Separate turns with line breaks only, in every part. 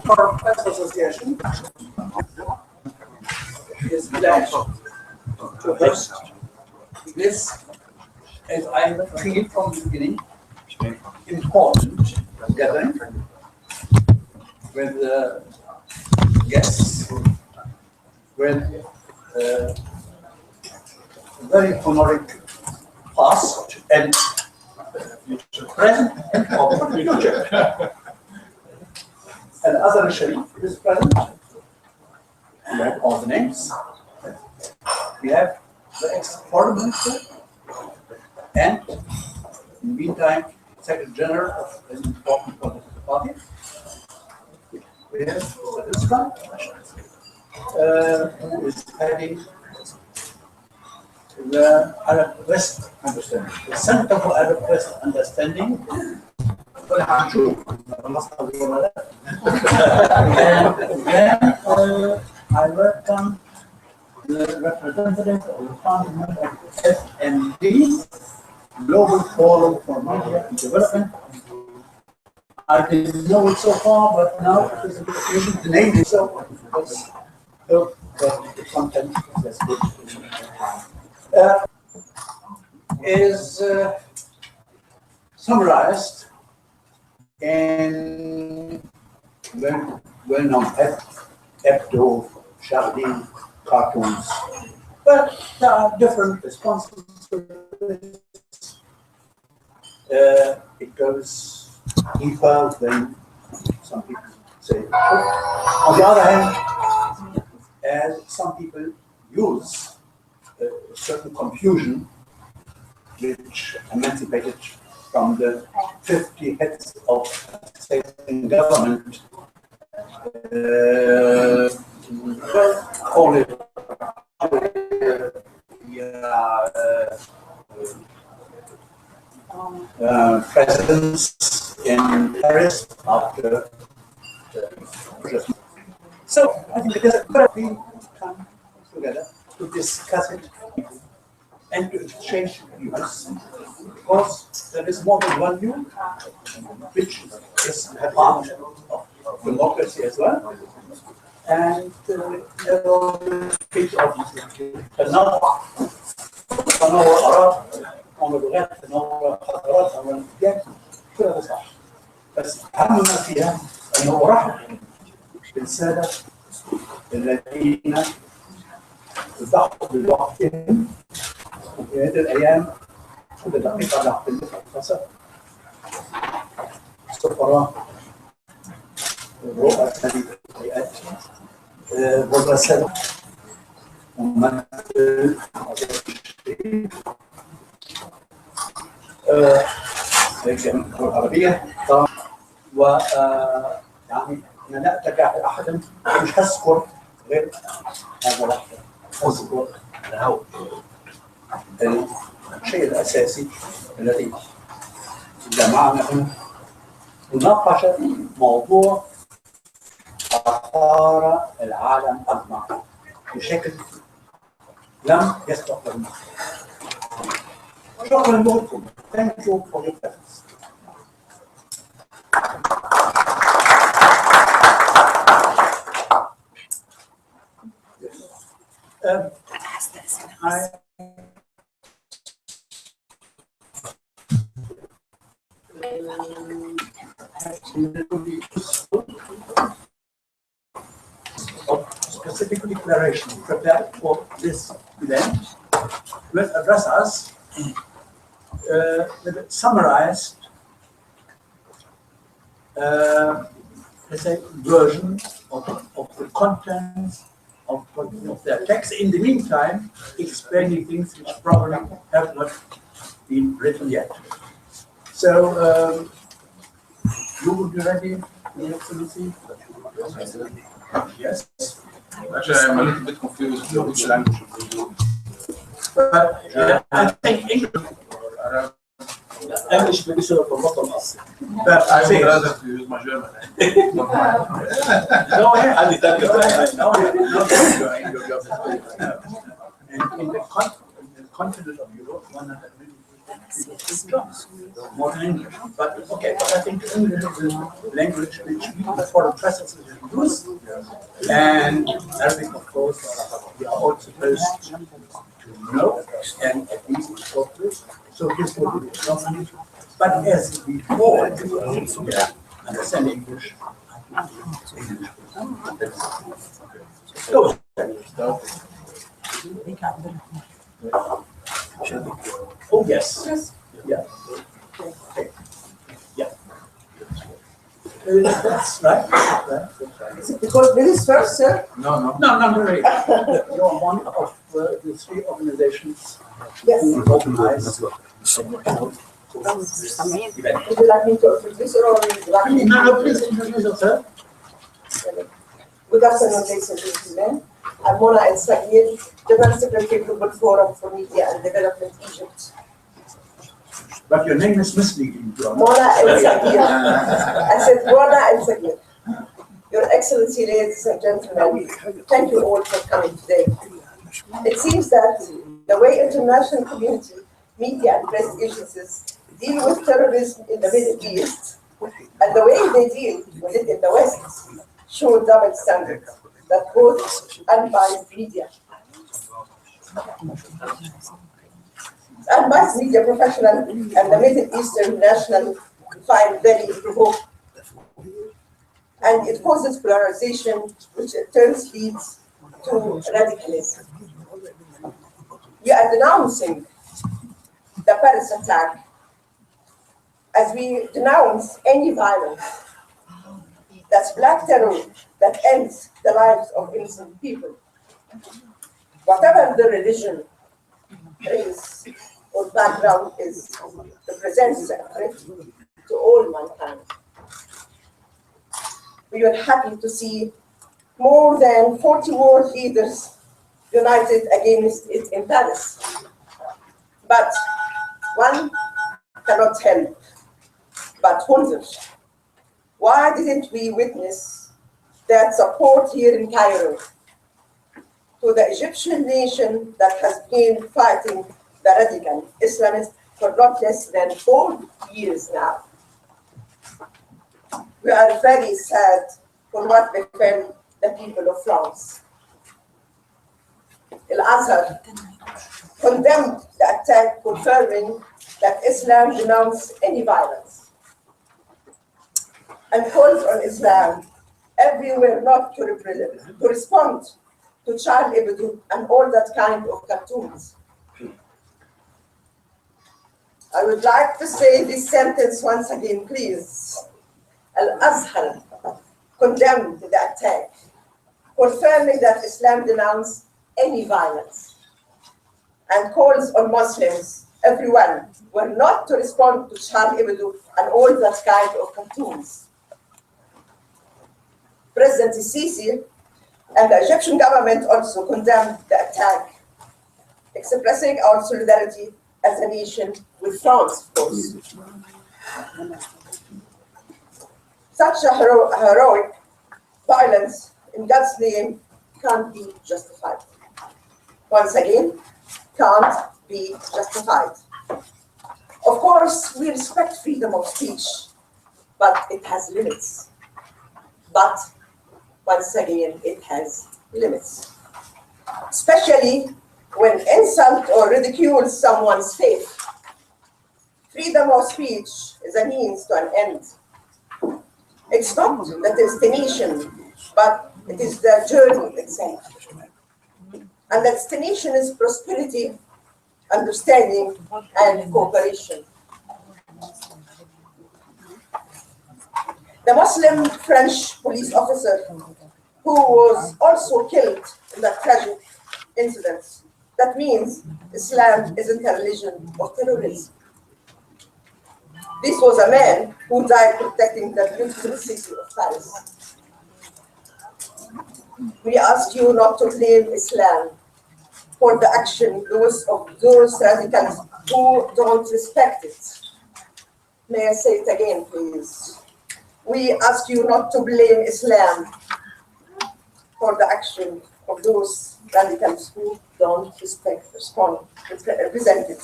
Foreign Press Association is pledged to host this, as I feel from the beginning, important gathering with guests, with very honorific past and present and future. And Azhar Sharif is present. We have all the names. We have the ex-foreign minister and, in the meantime, Secretary General of an important political party. We have Mr. Islam, who is heading the Arab West Understanding, the Center for Arab West Understanding. And then I welcome the representative of the Parliament of FMD, Global Forum for Media and Development. I didn't know it so far, but now it is a bit confusing. The name is so, the content is good. Is summarized in well-known Hebdo, Jardin cartoons, but there are different responses to this. It goes deeper than some people say. On the other hand, as some people use a certain confusion, which emancipated from the 50 heads of state and government, call it presidents in Paris after the So I think it is that we come together to discuss it and to exchange views, because there is more than one view, which is a part of democracy as well. And there are speech of تنوع آراء ولغات، تنوع حضارات وأديان، كل هذا صح. بس أهم ما فيها أنه أرحب بالسادة الذين ضحوا بوقتهم في هذه الأيام كل دقيقة ضحت بالمختصر. السفراء، رؤساء هذه الهيئات، والرسائل، ممثل الجامعة العربية، ويعني أنا لا أتكافئ أحدا، مش هذكر غير هذا واحد، أذكر الشيء الأساسي الذي جمعنا هنا مناقشة موضوع آثار العالم أجمع بشكل لم يسبق له. شكرا لكم. Thank you for your presence. specific declaration prepared for this event will address us with a summarized, let's say, version of the contents of their text. In the meantime, explaining things which probably have not been written yet. So, you would be ready, Your Excellency? Yes.
Actually, I'm a little bit confused which language we do.
But I think English will be sort of a lot of us. But
I would rather to use my German.
go ahead. I'll be done. Go ahead. No, and in the continent of Europe, 100 million people more than English. But okay, but I think English is a language which the foreign press association use. And Arabic, of course, we are all supposed to know and at least talk to. So this will be the but as we all understand English. Go. Oh yes. Yes. Yeah. Okay. Yeah. That's right.
Is it because this is first, sir?
No.
No, really. You're one of the three organizations
Yes.
who organize.
Would you like me to introduce or would you like me
No, please introduce yourself.
Good afternoon, ladies and gentlemen. I'm Mona El Sagir, General Secretary of the Forum for Media and Development, Egypt.
But your name is misleading.
Mona El Sagir. I said Mona El Sagir. Your Excellency, ladies and gentlemen, thank you all for coming today. It seems that the way international community, media and press agencies deal with terrorism in the Middle East and the way they deal with it in the West show double standards that both unbiased media. Unbiased media professional and the Middle Eastern national find very provoking. And it causes polarization, which in turn leads to radicalism. We are denouncing the Paris attack as we denounce any violence that's black terror that ends the lives of innocent people. Whatever the religion, race, or background is, represents a threat to all mankind. We were happy to see more than 40 world leaders united against it in Paris. But one cannot help but wonder, why didn't we witness that support here in Cairo to the Egyptian nation that has been fighting the radical Islamists for not less than 4 years now? We are very sad for what befell the people of France. Al-Azhar condemned the attack, confirming that Islam denounced any violence and calls on Islam everywhere not to respond to Charlie Hebdo and all that kind of cartoons. I would like to say this sentence once again, please. Al-Azhar condemned the attack, confirming that Islam denounced any violence and calls on Muslims, everyone, were not to respond to Charlie Hebdo and all that kind of cartoons. President Sisi and the Egyptian government also condemned the attack, expressing our solidarity as a nation with France, of course. Such a heroic violence in God's name can't be justified. Once again, can't be justified. Of course, we respect freedom of speech, but it has limits. But once again, it has limits. Especially when insult or ridicule someone's faith. Freedom of speech is a means to an end. It's not the destination, but it is the journey itself. And the destination is prosperity, understanding, and cooperation. The Muslim French police officer who was also killed in that tragic incident. That means Islam isn't a religion of terrorism. This was a man who died protecting the beautiful city of Paris. We ask you not to blame Islam for the action of those radicals who don't respect it. May I say it again, please? We ask you not to blame Islam for the action of those radicals who don't represent it,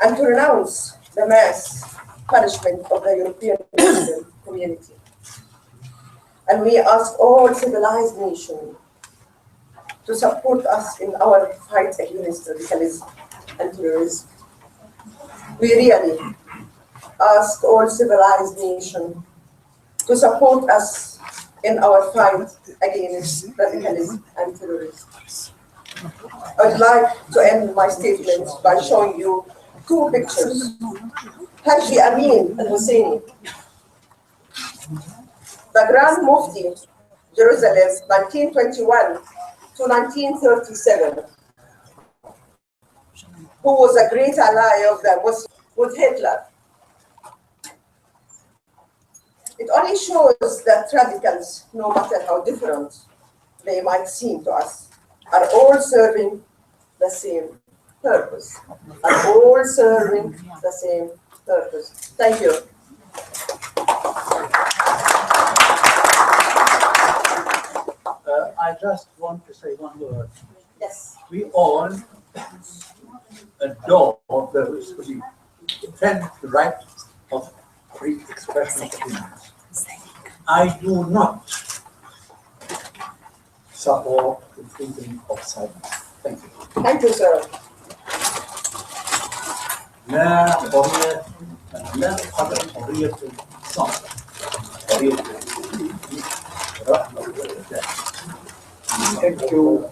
and to renounce the mass punishment of the European Muslim community. And we ask all civilized nations to support us in our fight against radicalism and terrorism. We really ask all civilized nations to support us in our fight against radicalism and terrorism. I'd like to end my statement by showing you two pictures. Haji Amin al-Husseini, the Grand Mufti, Jerusalem, 1921 to 1937, who was a great ally of the Muslims with Hitler. It only shows that radicals, no matter how different they might seem to us, are all serving the same purpose. Are all serving the same purpose. Thank you.
I just want to say one word.
Yes.
We all adore those who defend the right of free expression of opinions. I do not support the freedom of silence. Thank you.
Thank you, sir.
لا حرية لا قدر حرية الصمت حرية
Thank you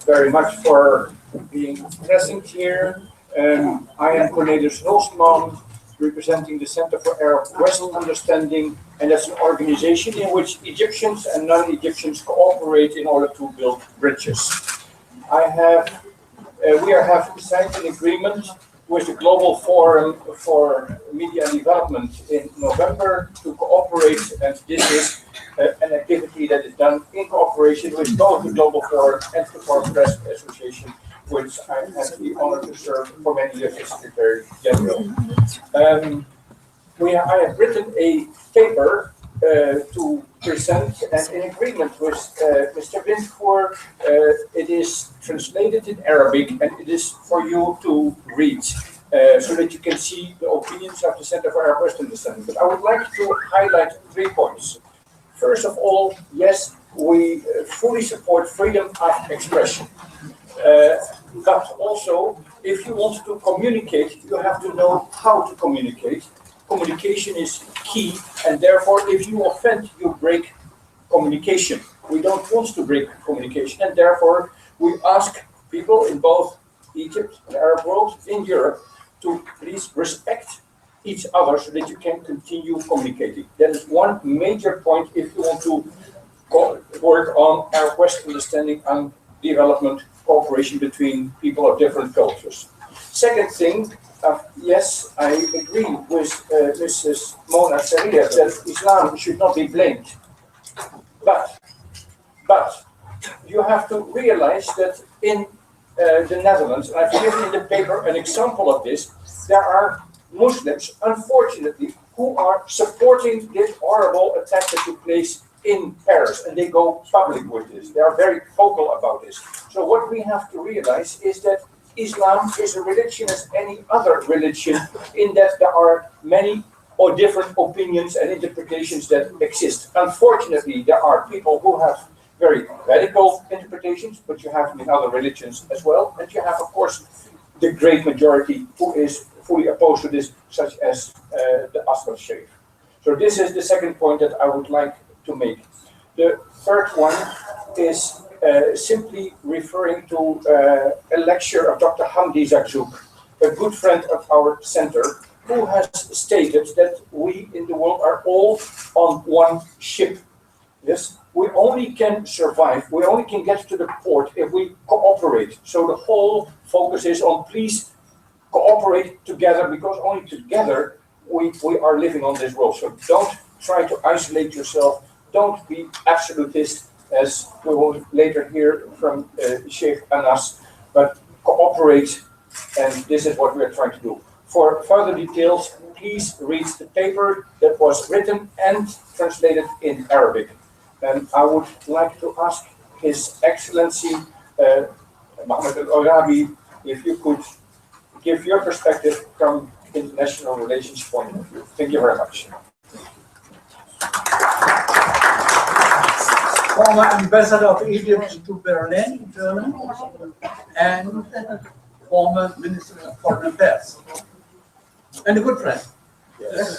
very much for being present here. I am Cornelius Hulstman, representing the Center for Arab West Understanding, and that's an organization in which Egyptians and non-Egyptians cooperate in order to build bridges. We have signed an agreement with the Global Forum for Media and Development in November to cooperate, and this is an activity that is done in cooperation with both the Global Forum and the Foreign Press Association, which I have the honor to serve for many years as Secretary General. I have written a paper to present, and in agreement with Mr. Windfuhr, it is translated in Arabic, and it is for you to read, so that you can see the opinions of the Center for Arab West Understanding. But I would like to highlight 3 points. First of all, yes, we fully support freedom of expression. But also, if you want to communicate, you have to know how to communicate. Communication is key, and therefore, if you offend, you break communication. We don't want to break communication, and therefore, we ask people in both Egypt and the Arab world, in Europe, to please respect each other so that you can continue communicating. That is one major point if you want to work on Arab West understanding and development cooperation between people of different cultures. Second thing, yes, I agree with Mrs. Mona Saria that Islam should not be blamed. But you have to realize that in the Netherlands, and I've given in the paper an example of this, there are Muslims, unfortunately, who are supporting this horrible attack that took place in Paris, and they go public with this. They are very vocal about this. So what we have to realize is that Islam is a religion as any other religion, in that there are many or different opinions and interpretations that exist. Unfortunately, there are people who have very radical interpretations, but you have them in other religions as well. And you have, of course, the great majority who is fully opposed to this, such as the Asghar Sheikh. So this is the second point that I would like to make. The third one is simply referring to a lecture of Dr. Hamdi Zakzouk, a good friend of our center, who has stated that we in the world are all on one ship. Yes, we only can survive, we only can get to the port if we cooperate. So the whole focus is on please cooperate together, because only together we are living on this world. So don't try to isolate yourself, don't be absolutist, as we will later hear from Sheikh Anas, but cooperate, and this is what we are trying to do. For further details, please read the paper that was written and translated in Arabic. And I would like to ask His Excellency Mohammed Al-Arabi if you could give your perspective from international relations point of view. Thank you very much.
Former Ambassador of Egypt to Berlin, Germany, and former Minister of Foreign Affairs, and a good friend.
Yes.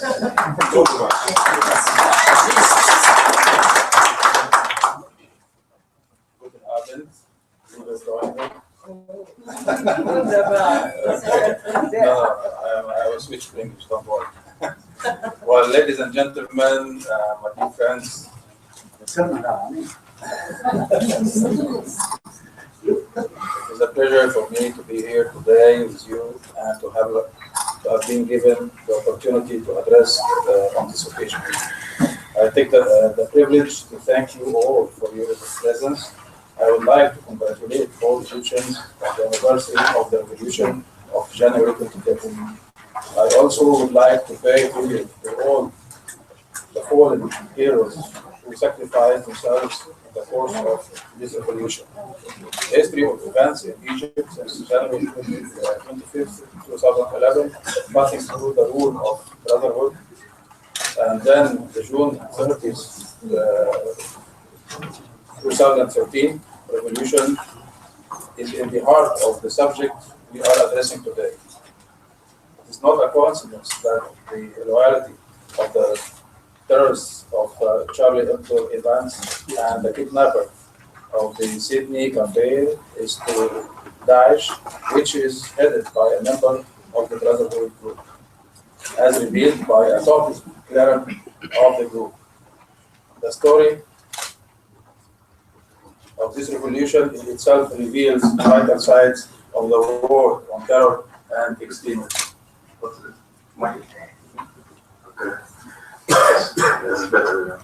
Guten Abend, liebe Freunde. I will switch to English, don't worry. Well, ladies and gentlemen, my dear friends, it is a pleasure for me to be here today with you and to have been given the opportunity to address on this occasion. I take the privilege to thank you all for your presence. I would like to congratulate all Egyptians on the anniversary of the Revolution of January 2013. I also would like to pay tribute to all the fallen heroes who sacrificed themselves in the course of this revolution. The history of events in Egypt since January 25th, 2011, passing through the rule of brotherhood, and then the June 30th, 2013 revolution is in the heart of the subject we are addressing today. It is not a coincidence that the loyalty of the terrorists of Charlie Hebdo events and the kidnapper of the Sydney campaign is to Daesh, which is headed by a member of the Brotherhood group, as revealed by a top cleric of the group. The story of this revolution in itself reveals vital sides of the war on terror and extremism.
Yes, better.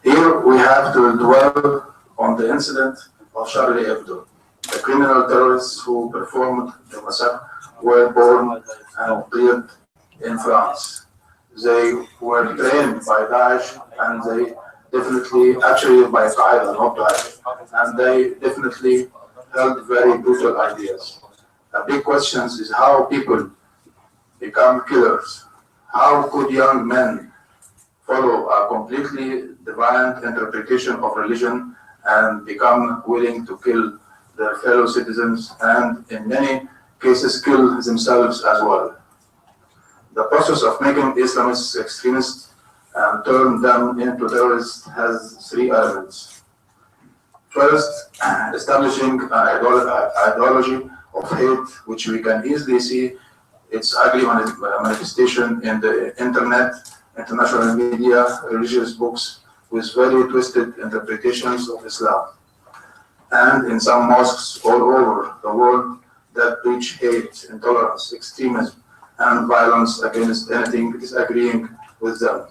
Here we have to dwell on the incident of Charlie Hebdo. The criminal terrorists who performed the massacre were born and reared in France. They were trained by Daesh, and they definitely, actually by Qaeda, not Daesh, and they definitely held very brutal ideas. The big question is how people become killers. How could young men follow a completely deviant interpretation of religion and become willing to kill their fellow citizens and in many cases kill themselves as well? The process of making Islamists extremists and turn them into terrorists has three elements. First, establishing an ideology of hate, which we can easily see its ugly manifestation in the internet, international media, religious books with very twisted interpretations of Islam, and in some mosques all over the world that preach hate, intolerance, extremism, and violence against anything disagreeing with them.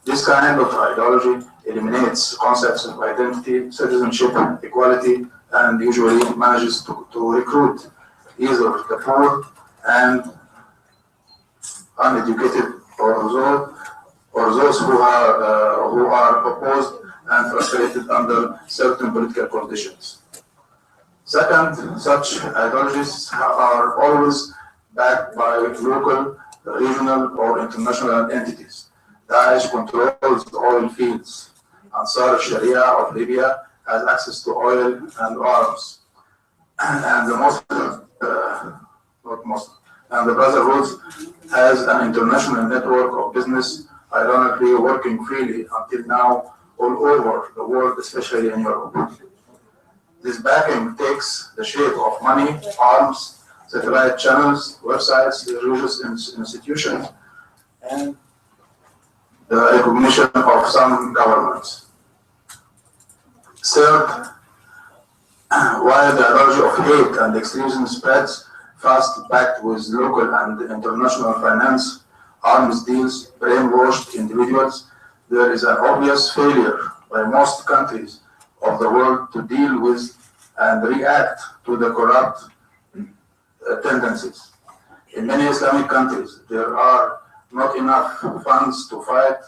This kind of ideology eliminates concepts of identity, citizenship, equality, and usually manages to recruit either the poor and uneducated or those who are opposed and frustrated under certain political conditions. Second, such ideologies are always backed by local, regional, or international entities. Daesh controls the oil fields. Ansar Sharia of Libya has access to oil and arms. And the Brotherhood has an international network of business ironically working freely until now all over the world, especially in Europe. This backing takes the shape of money, arms, satellite channels, websites, religious institutions, and the recognition of some governments. Third, while the ideology of hate and extremism spreads fast, backed with local and international finance, arms deals, brainwashed individuals, there is an obvious failure by most countries of the world to deal with and react to the corrupt tendencies. In many Islamic countries, there are not enough funds to fight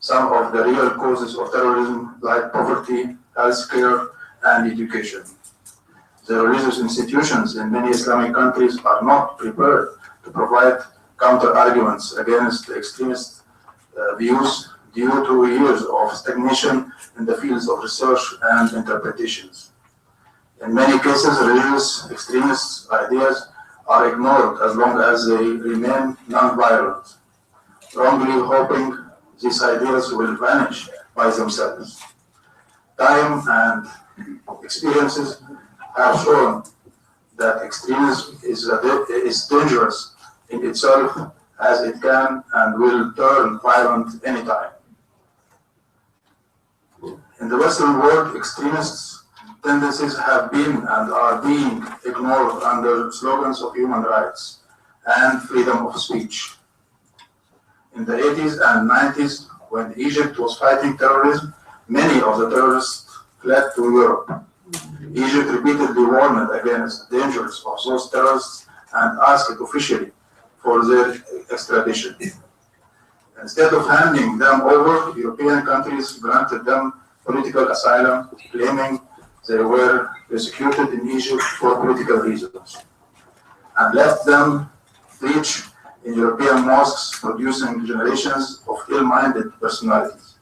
some of the real causes of terrorism like poverty, healthcare, and education. The religious institutions in many Islamic countries are not prepared to provide counter-arguments against extremist views due to years of stagnation in the fields of research and interpretations. In many cases, religious extremist ideas are ignored as long as they remain non-violent, wrongly hoping these ideas will vanish by themselves. Time and experiences have shown that extremism is dangerous in itself, as it can and will turn violent anytime. In the Western world, extremist tendencies have been and are being ignored under slogans of human rights and freedom of speech. In the 80s and 90s, when Egypt was fighting terrorism, many of the terrorists fled to Europe. Egypt repeatedly warned against the dangers of those terrorists and asked officially for their extradition. Instead of handing them over, European countries granted them political asylum, claiming they were persecuted in Egypt for political reasons, and left them preach in European mosques, producing generations of ill-minded personalities.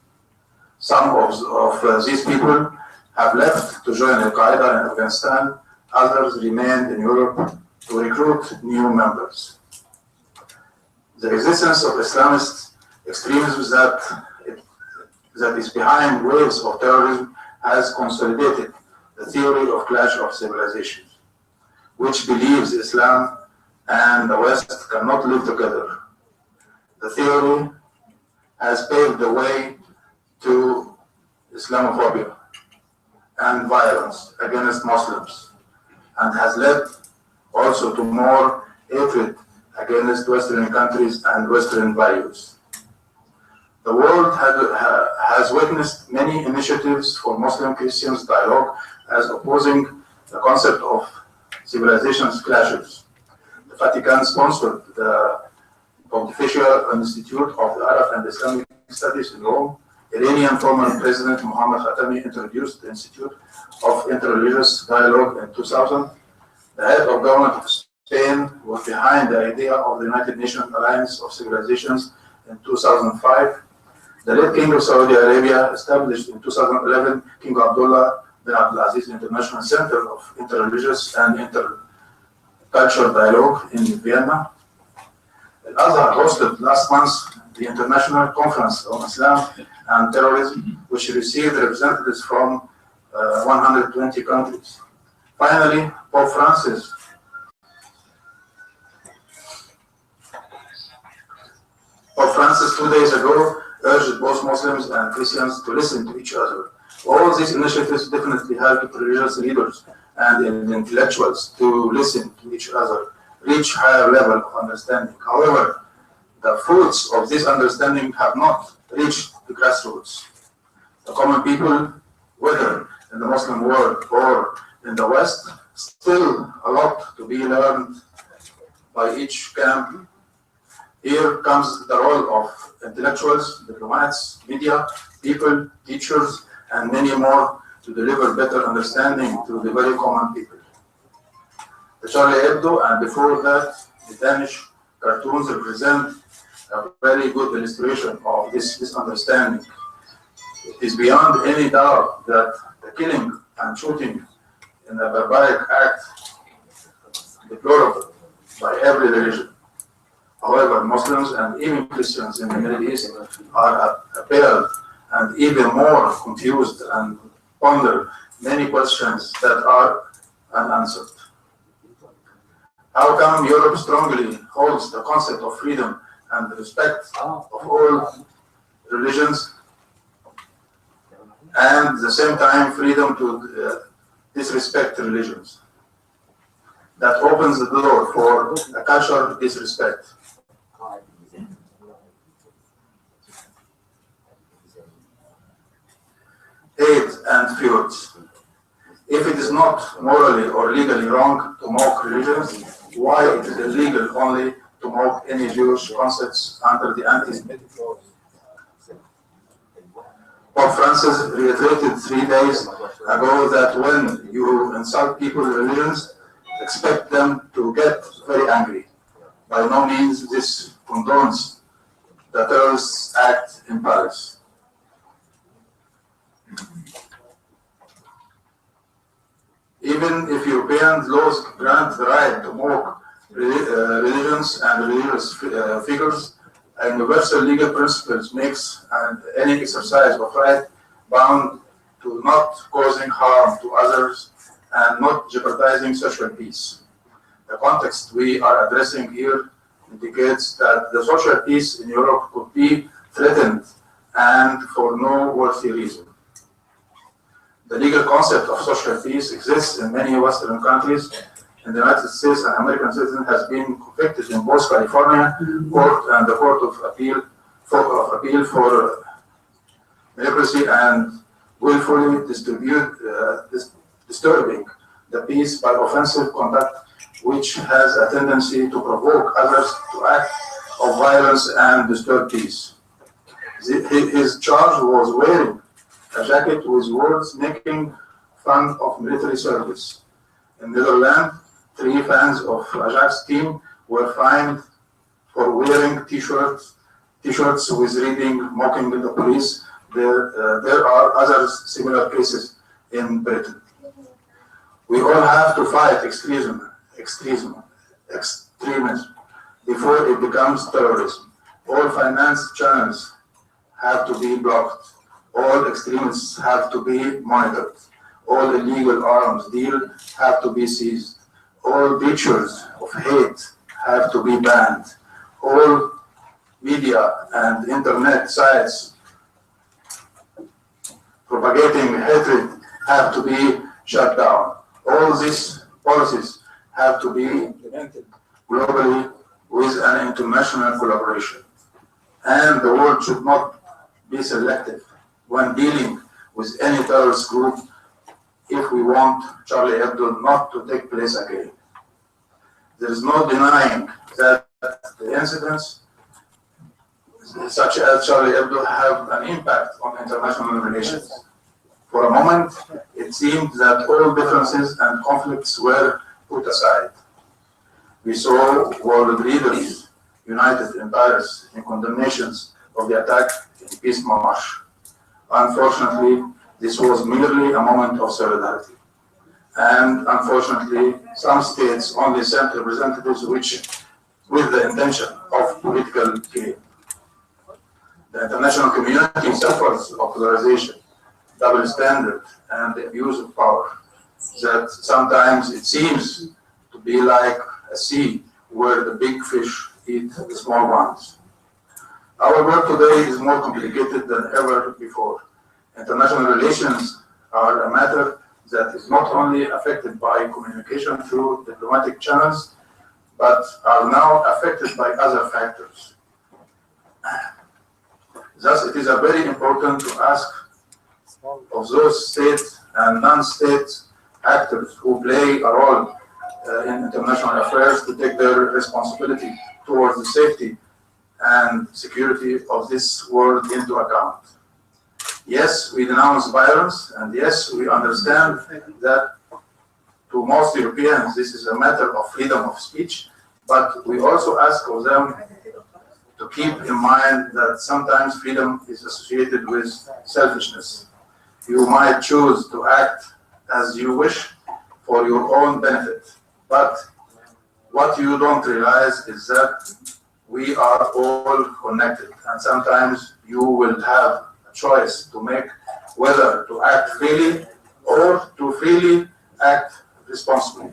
Some of these people have left to join Al-Qaeda in Afghanistan, others remained in Europe to recruit new members. The existence of Islamist extremism that is behind waves of terrorism has consolidated the theory of clash of civilizations, which believes Islam and the West cannot live together. The theory has paved the way to Islamophobia and violence against Muslims, and has led also to more hatred against Western countries and Western values. The world has witnessed many initiatives for Muslim-Christians dialogue as opposing the concept of civilizations clashes. The Vatican sponsored the Pontifical Institute of the Arab and Islamic Studies in Rome. Iranian former President Mohammad Khatami introduced the Institute of Interreligious Dialogue in 2000. The head of government of Spain was behind the idea of the United Nations Alliance of Civilizations in 2005. The late King of Saudi Arabia established in 2011 King Abdullah bin Abdulaziz International Center of Interreligious and Intercultural Dialogue in Vienna. Al-Azhar hosted last month the International Conference on Islam and Terrorism, which received representatives from 120 countries. Finally, Pope Francis Pope Francis 2 days ago urged both Muslims and Christians to listen to each other. All these initiatives definitely help religious leaders and intellectuals to listen to each other, reach higher level of understanding. However, the fruits of this understanding have not reached the grassroots. The common people, whether in the Muslim world or in the West, still a lot to be learned by each camp. Here comes the role of intellectuals, diplomats, media, people, teachers, and many more to deliver better understanding to the very common people. The Charlie Hebdo and before that, the Danish cartoons represent a very good illustration of this misunderstanding. It is beyond any doubt that the killing and shooting in a barbaric act deplorable by every religion However, Muslims and even Christians in the Middle East are appalled and even more confused and ponder many questions that are unanswered. How come Europe strongly holds the concept of freedom and respect of all religions, and at the same time freedom to disrespect religions? That opens the door for a cultural disrespect. Hate and feuds. If it is not morally or legally wrong to mock religions, why it is illegal only to mock any Jewish concepts under the anti-Semitic laws? Pope Francis reiterated 3 days ago that when you insult people's religions, expect them to get very angry. By no means this condones the terrorist act in Paris. Even if European laws grant the right to mock religions and religious figures, a universal legal principle makes any exercise of right bound to not causing harm to others and not jeopardizing social peace. The context we are addressing here indicates that the social peace in Europe could be threatened and for no worthy reason. The legal concept of social peace exists in many Western countries. In the United States, an American citizen has been convicted in both California court and the Court of Appeal for democracy and willfully disturbing the peace by offensive conduct, which has a tendency to provoke others to act of violence and disturb peace. His charge was wearing a jacket with words making fun of military service. In Netherlands, 3 fans of Ajax team were fined for wearing t-shirts with reading mocking the police. There are other similar cases in Britain. We all have to fight extremism before it becomes terrorism. All finance channels have to be blocked. All extremists have to be monitored. All illegal arms deals have to be seized. All pictures of hate have to be banned. All media and internet sites propagating hatred have to be shut down. All these policies have to be implemented globally with an international collaboration. And the world should not be selective when dealing with any terrorist group if we want Charlie Hebdo not to take place again. There is no denying that the incidents such as Charlie Hebdo have an impact on international relations. For a moment, it seemed that all differences and conflicts were put aside. We saw world leaders united in Paris in condemnations of the attack in Peace March. Unfortunately, this was merely a moment of solidarity. And unfortunately, some states only sent representatives with the intention of political gain. The international community suffers of polarization, double standard, and the abuse of power. That sometimes it seems to be like a sea where the big fish eat the small ones. Our work today is more complicated than ever before. International relations are a matter that is not only affected by communication through diplomatic channels, but are now affected by other factors. Thus, it is very important to ask of those state and non-state actors who play a role in international affairs to take their responsibility towards the safety and security of this world into account. Yes, we denounce violence, and yes, we understand that to most Europeans this is a matter of freedom of speech, but we also ask of them to keep in mind that sometimes freedom is associated with selfishness. You might choose to act as you wish for your own benefit, but what you don't realize is that we are all connected, and sometimes you will have a choice to make whether to act freely or to freely act responsibly.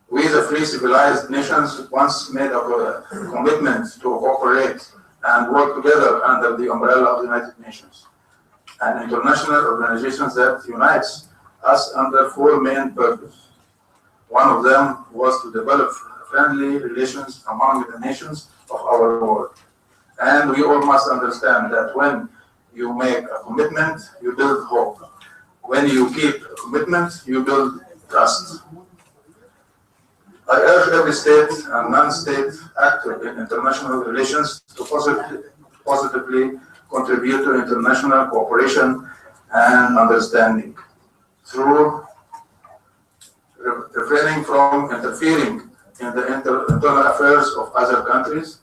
We, the free civilized nations, once made a commitment to cooperate and work together under the umbrella of the United Nations, an international organization that unites us under four main purposes. One of them was to develop friendly relations among the nations of our world. And we all must understand that when you make a commitment, you build hope. When you keep a commitment, you build trust. I urge every state and non-state actor in international relations to positively contribute to international cooperation and understanding through refraining from interfering in the internal affairs of other countries,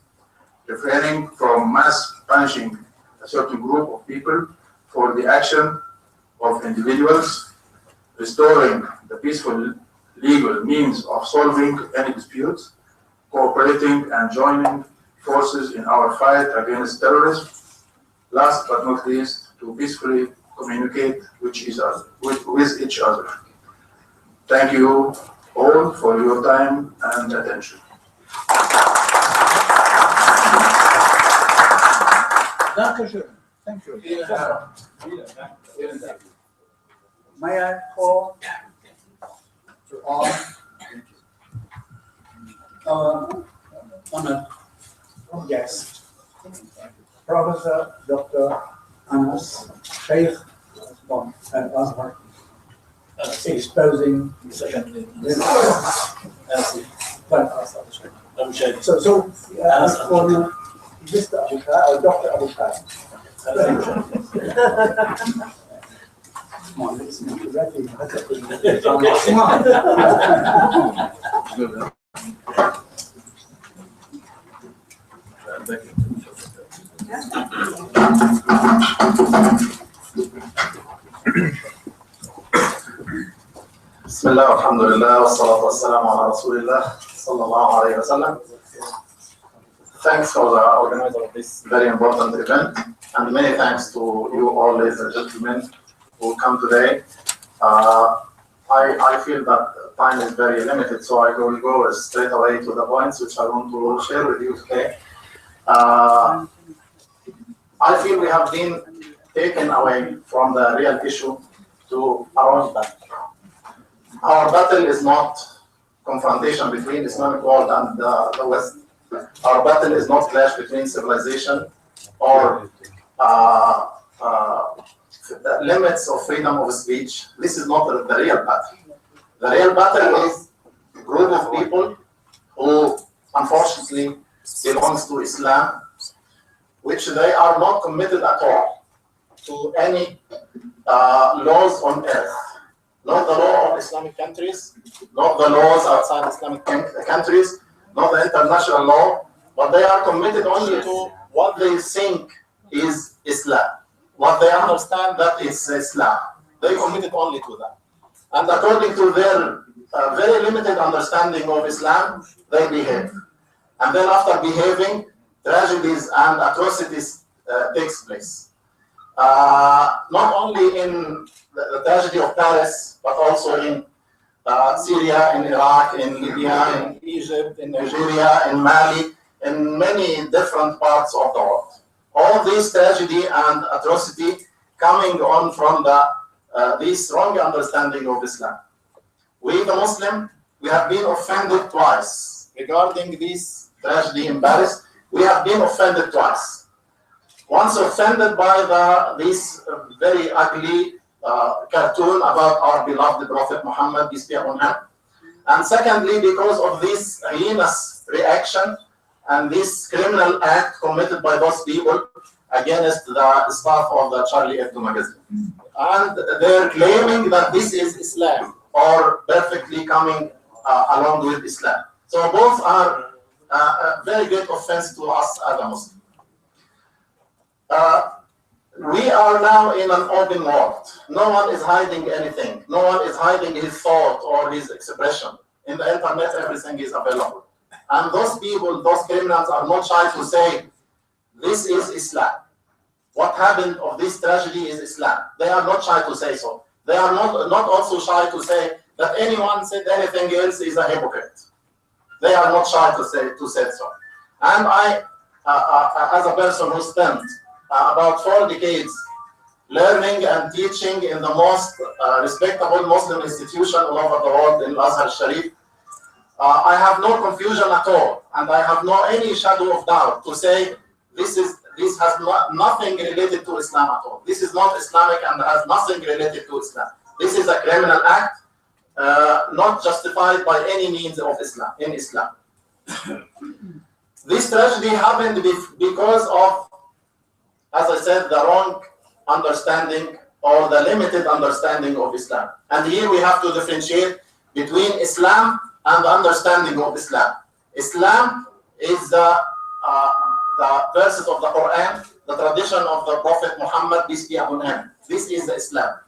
refraining from mass punishing a certain group of people for the action of individuals, restoring the peaceful legal means of solving any disputes, cooperating and joining forces in our fight against terrorism, last but not least, to peacefully communicate with each other. Thank you all for your time and attention.
Thank you. May I call to all our honored guest, Professor Dr. Anas Sheikh from Al-Azhar, exposing so for Mr. Abu Shah or Dr. Abu Shah. Come on, let's make it ready. Come
Bismillah, alhamdulillah, wassalatu wassalamu ala rasulillah, sallallahu alayhi wa sallam. Thanks for the organizer of this very important event, and many thanks to you all, ladies and gentlemen, who come today. I feel that time is very limited, so I will go straight away to the points which I want to share with you today. I feel we have been taken away from the real issue to our own battle. Our battle is not confrontation between Islamic world and the West. Our battle is not clash between civilization or limits of freedom of speech. This is not the real battle. The real battle is a group of people who unfortunately belongs to Islam, which they are not committed at all to any laws on earth. Not the law of Islamic countries, not the laws outside Islamic countries, not the international law, but they are committed only to what they think is Islam, what they understand that is Islam. They committed only to that. And according to their very limited understanding of Islam, they behave. And then after behaving, tragedies and atrocities takes place. Not only in the tragedy of Paris, but also in Syria, in Iraq, in Libya, in Egypt, in Nigeria, in Mali, in many different parts of the world. All this tragedy and atrocity coming on from this wrong understanding of Islam. We, the Muslim, we have been offended twice. Regarding this tragedy in Paris, we have been offended twice. Once offended by this very ugly cartoon about our beloved Prophet Muhammad, peace be upon him. And secondly, because of this heinous reaction and this criminal act committed by those people against the staff of the Charlie Hebdo magazine. And they're claiming that this is Islam, or perfectly coming along with Islam. So both are a very great offense to us as a Muslim. we are now in an open world. No one is hiding anything. No one is hiding his thought or his expression. In the internet, everything is available. And those people, those criminals are not shy to say, this is Islam. What happened of this tragedy is Islam. They are not shy to say so. They are not also shy to say that anyone said anything else is a hypocrite. They are not shy to say so. And I, as a person who spent about 4 decades learning and teaching in the most respectable Muslim institution all over the world in Azhar Sharif, I have no confusion at all, and I have no any shadow of doubt to say this has nothing related to Islam at all. This is not Islamic and has nothing related to Islam. This is a criminal act, not justified by any means of Islam, in Islam. This tragedy happened because of, as I said, the wrong understanding or the limited understanding of Islam. And here we have to differentiate between Islam and the understanding of Islam. Islam is the verses of the Quran, the tradition of the Prophet Muhammad, peace be upon him. This is Islam.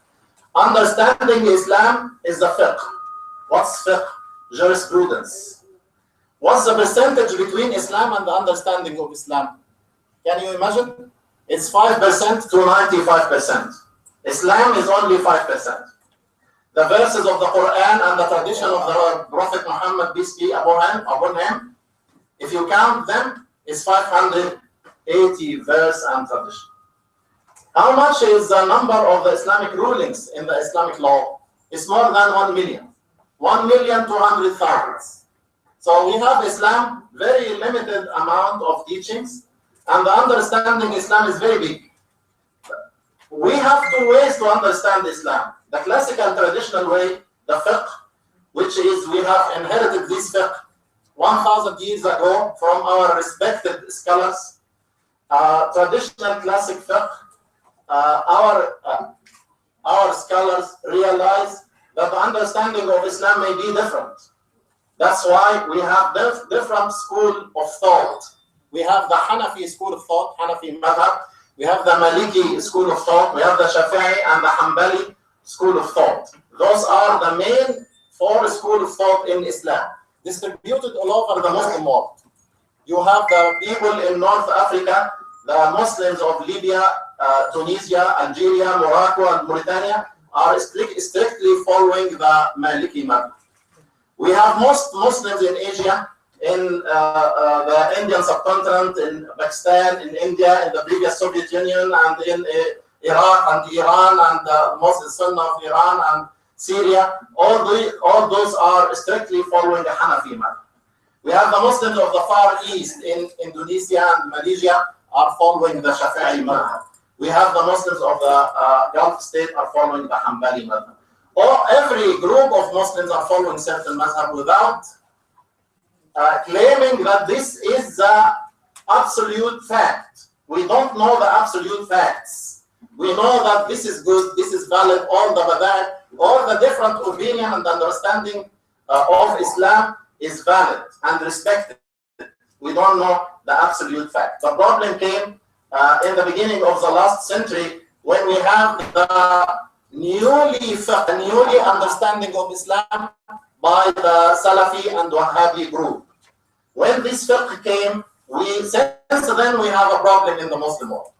Understanding Islam is the fiqh. What's fiqh? Jurisprudence. What's the percentage between Islam and the understanding of Islam? Can you imagine? It's 5% to 95%. Islam is only 5%. The verses of the Quran and the tradition of the Prophet Muhammad, peace be upon him, if you count them, it's 580 verse and tradition. How much is the number of the Islamic rulings in the Islamic law? It's more than 1 million. 1,200,000. So we have Islam, very limited amount of teachings, and the understanding Islam is very big. We have 2 ways to understand Islam. The classical traditional way, the fiqh, which is we have inherited this fiqh 1,000 years ago from our respected scholars. Traditional classic fiqh, our scholars realize that the understanding of Islam may be different. That's why we have different school of thought. We have the Hanafi school of thought, Hanafi madhab. We have the Maliki school of thought. We have the Shafi'i and the Hanbali school of thought. Those are the main 4 schools of thought in Islam, distributed all over the Muslim world. You have the people in North Africa, the Muslims of Libya, Tunisia, Algeria, Morocco, and Mauritania are strictly following the Maliki madhab. We have most Muslims in Asia, in the Indian subcontinent, in Pakistan, in India, in the previous Soviet Union, and in Iraq and Iran, and the Muslim Sunnah of Iran and Syria. All those are strictly following the Hanafi madhab. We have the Muslims of the Far East in Indonesia and Malaysia are following the Shafi'i madhab. We have the Muslims of the Gulf state are following the Hanbali madhab. Every group of Muslims are following certain madhab without claiming that this is the absolute fact. We don't know the absolute facts. We know that this is good, this is valid, all the different opinion and understanding of Islam is valid and respected. We don't know the absolute fact. The problem came in the beginning of the last century when we have the newly understanding of Islam by the Salafi and Wahhabi group. When this fiqh came, since then we have a problem in the Muslim world.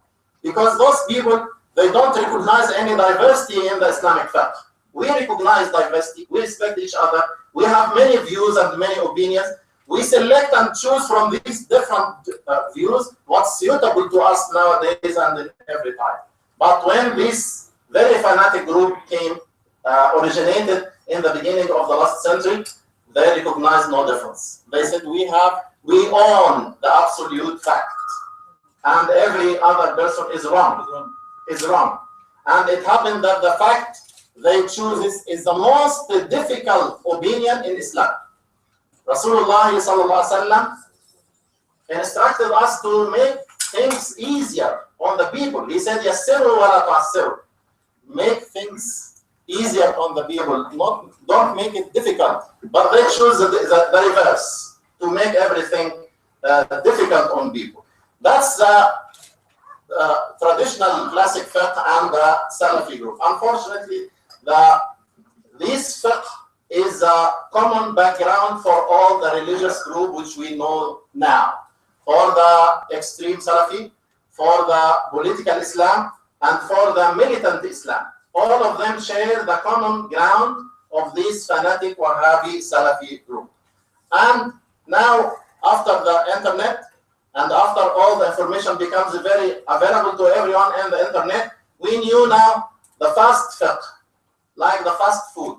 Because those people, they don't recognize any diversity in the Islamic fiqh. We recognize diversity, we respect each other, we have many views and many opinions. We select and choose from these different views what's suitable to us nowadays and in every time. But when this very fanatic group originated in the beginning of the last century, they recognized no difference. They said we own the absolute fact, and every other person is wrong. And it happened that the fact they choose is the most difficult opinion in Islam. Rasulullah sallallahu alaihi wasallam instructed us to make things easier on the people. He said, "Yassiru wa la tu'assiru." Make things easier on the people, don't make it difficult. But they choose the reverse, to make everything difficult on people. That's traditional classic fiqh and the Salafi group. Unfortunately, this fiqh is a common background for all the religious group which we know now. For the extreme Salafi, for the political Islam, and for the militant Islam. All of them share the common ground of this fanatic Wahhabi Salafi group. And now, after the internet, and after all the information becomes very available to everyone in the internet, we knew now the fast fiqh, like the fast food.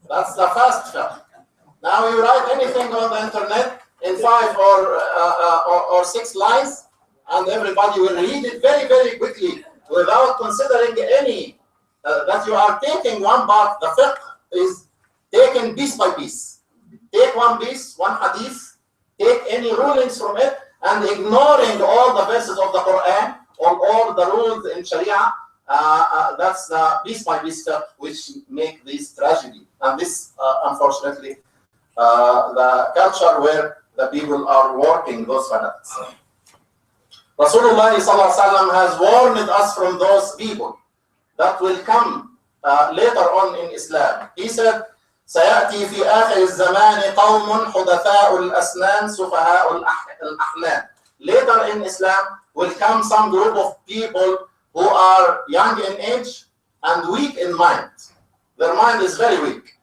That's the fast fiqh. Now you write anything on the internet in 5 or 6 lines, and everybody will read it very, very quickly without considering any, that you are taking one part. The fiqh is taken piece by piece. Take one piece, one hadith, take any rulings from it, and ignoring all the verses of the Quran or all the rules in Sharia. That's the piece by piece fiqh which make this tragedy. And this, unfortunately, the culture where the people are working, those fanatics. Rasulullah ﷺ has warned us from those people that will come later on in Islam. He said, سيأتي في آخر الزمان قوم حدثاء الأسنان سفهاء الأحلام. Later in Islam will come some group of people who are young in age and weak in mind. Their mind is very weak.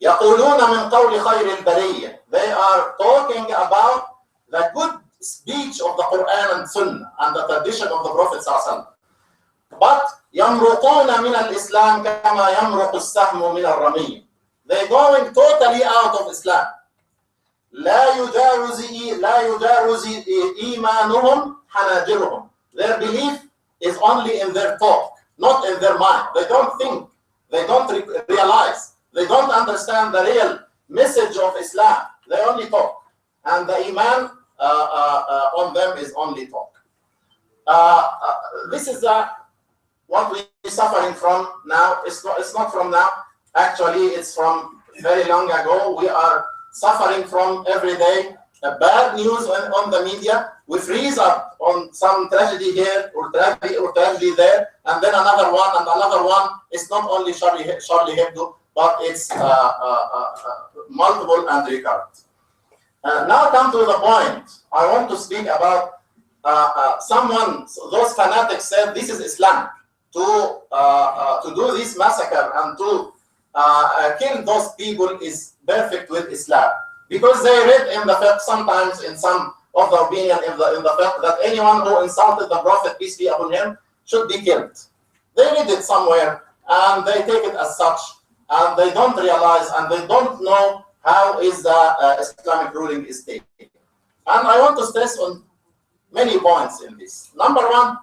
يقولون من قول خير البرية. They are talking about the good speech of the Quran and Sunnah and the tradition of the Prophet ﷺ. But يمرقون من الإسلام كما يمرق السهم من الرمي. They're going totally out of Islam. لا يجاوز إيمانهم حناجرهم. Their belief is only in their talk, not in their mind. They don't think, they don't realize, they don't understand the real message of Islam. They only talk, and the iman on them is only talk. This is what we're suffering from now. It's not from now. Actually, it's from very long ago. We are suffering from every day bad news on the media. We freeze up on some tragedy here or tragedy there, and then another one and another one. It's not only Charlie Hebdo, but it's multiple and recurrent. Now come to the point. I want to speak about those fanatics said this is Islam. To do this massacre and to kill those people is perfect with Islam. Because they read in the fiqh, sometimes in some of the opinion in the fiqh, that anyone who insulted the Prophet, peace be upon him, should be killed. They read it somewhere and they take it as such, and they don't realize and they don't know how is the Islamic ruling is taken. And I want to stress on many points in this. Number one,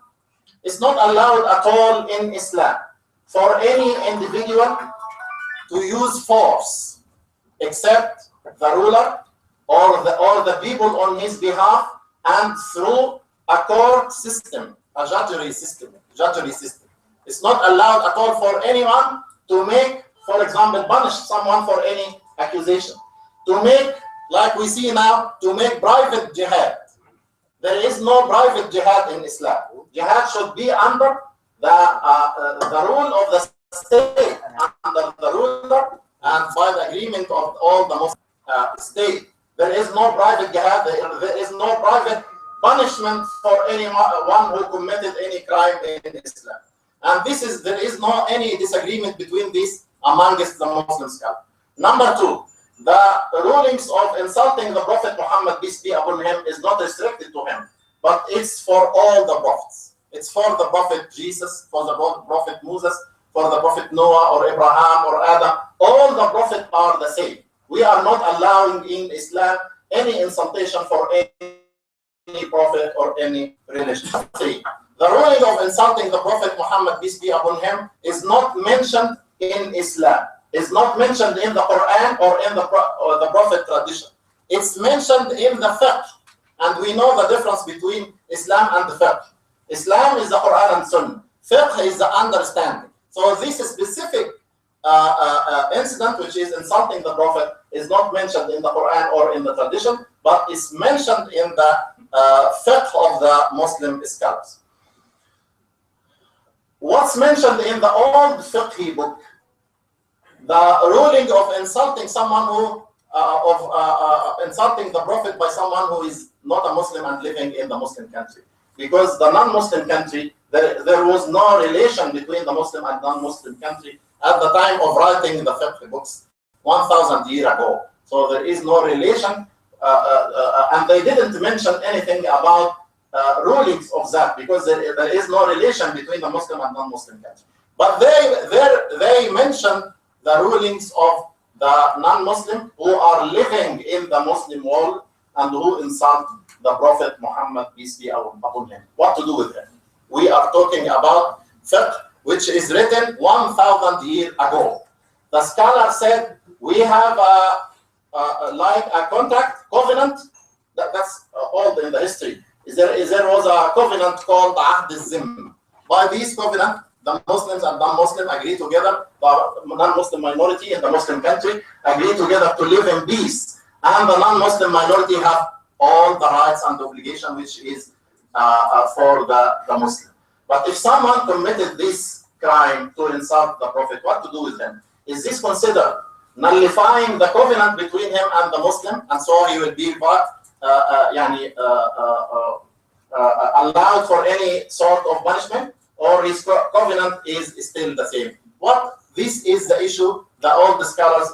it's not allowed at all in Islam for any individual to use force except the ruler or the people on his behalf, and through a court system, a judiciary system. It's not allowed at all for anyone to make, for example, punish someone for any accusation. To make, like we see now, to make private jihad. There is no private jihad in Islam. Jihad should be under the rule of the state, under the ruler, and by the agreement of all the Muslim state. There is no private jihad. There is no private punishment for anyone who committed any crime in Islam. And there is no any disagreement between this amongst the Muslim scholars. Number two, the rulings of insulting the Prophet Muhammad, peace be upon him, is not restricted to him, but it's for all the prophets. It's for the Prophet Jesus, for the Prophet Moses, for the Prophet Noah or Abraham or Adam. All the prophets are the same. We are not allowing in Islam any insultation for any prophet or any religion. Three, the ruling of insulting the Prophet Muhammad, peace be upon him, is not mentioned in Islam. It's not mentioned in the Quran or in the Prophet tradition. It's mentioned in the fiqh. And we know the difference between Islam and the fiqh. Islam is the Quran and Sunnah. Fiqh is the understanding. So this specific incident, which is insulting the Prophet, is not mentioned in the Quran or in the tradition, but is mentioned in the fiqh of the Muslim scholars. what's mentioned in the old fiqh book, the ruling of insulting someone who, insulting the Prophet by someone who is not a Muslim and living in the Muslim country. Because the non-Muslim country, there was no relation between the Muslim and non-Muslim country at the time of writing the fiqh books 1,000 years ago. So there is no relation, and they didn't mention anything about rulings of that, because there is no relation between the Muslim and non-Muslim country. But they mentioned the rulings of the non-Muslim who are living in the Muslim world and who insult the Prophet Muhammad, peace be upon him. What to do with him? We are talking about fiqh, which is written 1,000 years ago. The scholar said we have like a contract, covenant, that's old in the history. There was a covenant called Ahd al-Zim. By this covenant, the Muslims and non-Muslim agree together, the non-Muslim minority in the Muslim country agree together to live in peace. And the non-Muslim minority have all the rights and obligation which is for the Muslim. But if someone committed this crime to insult the Prophet, what to do with him? Is this considered nullifying the covenant between him and the Muslim, and so he will be allowed for any sort of punishment, or his covenant is still the same? This is the issue that all the scholars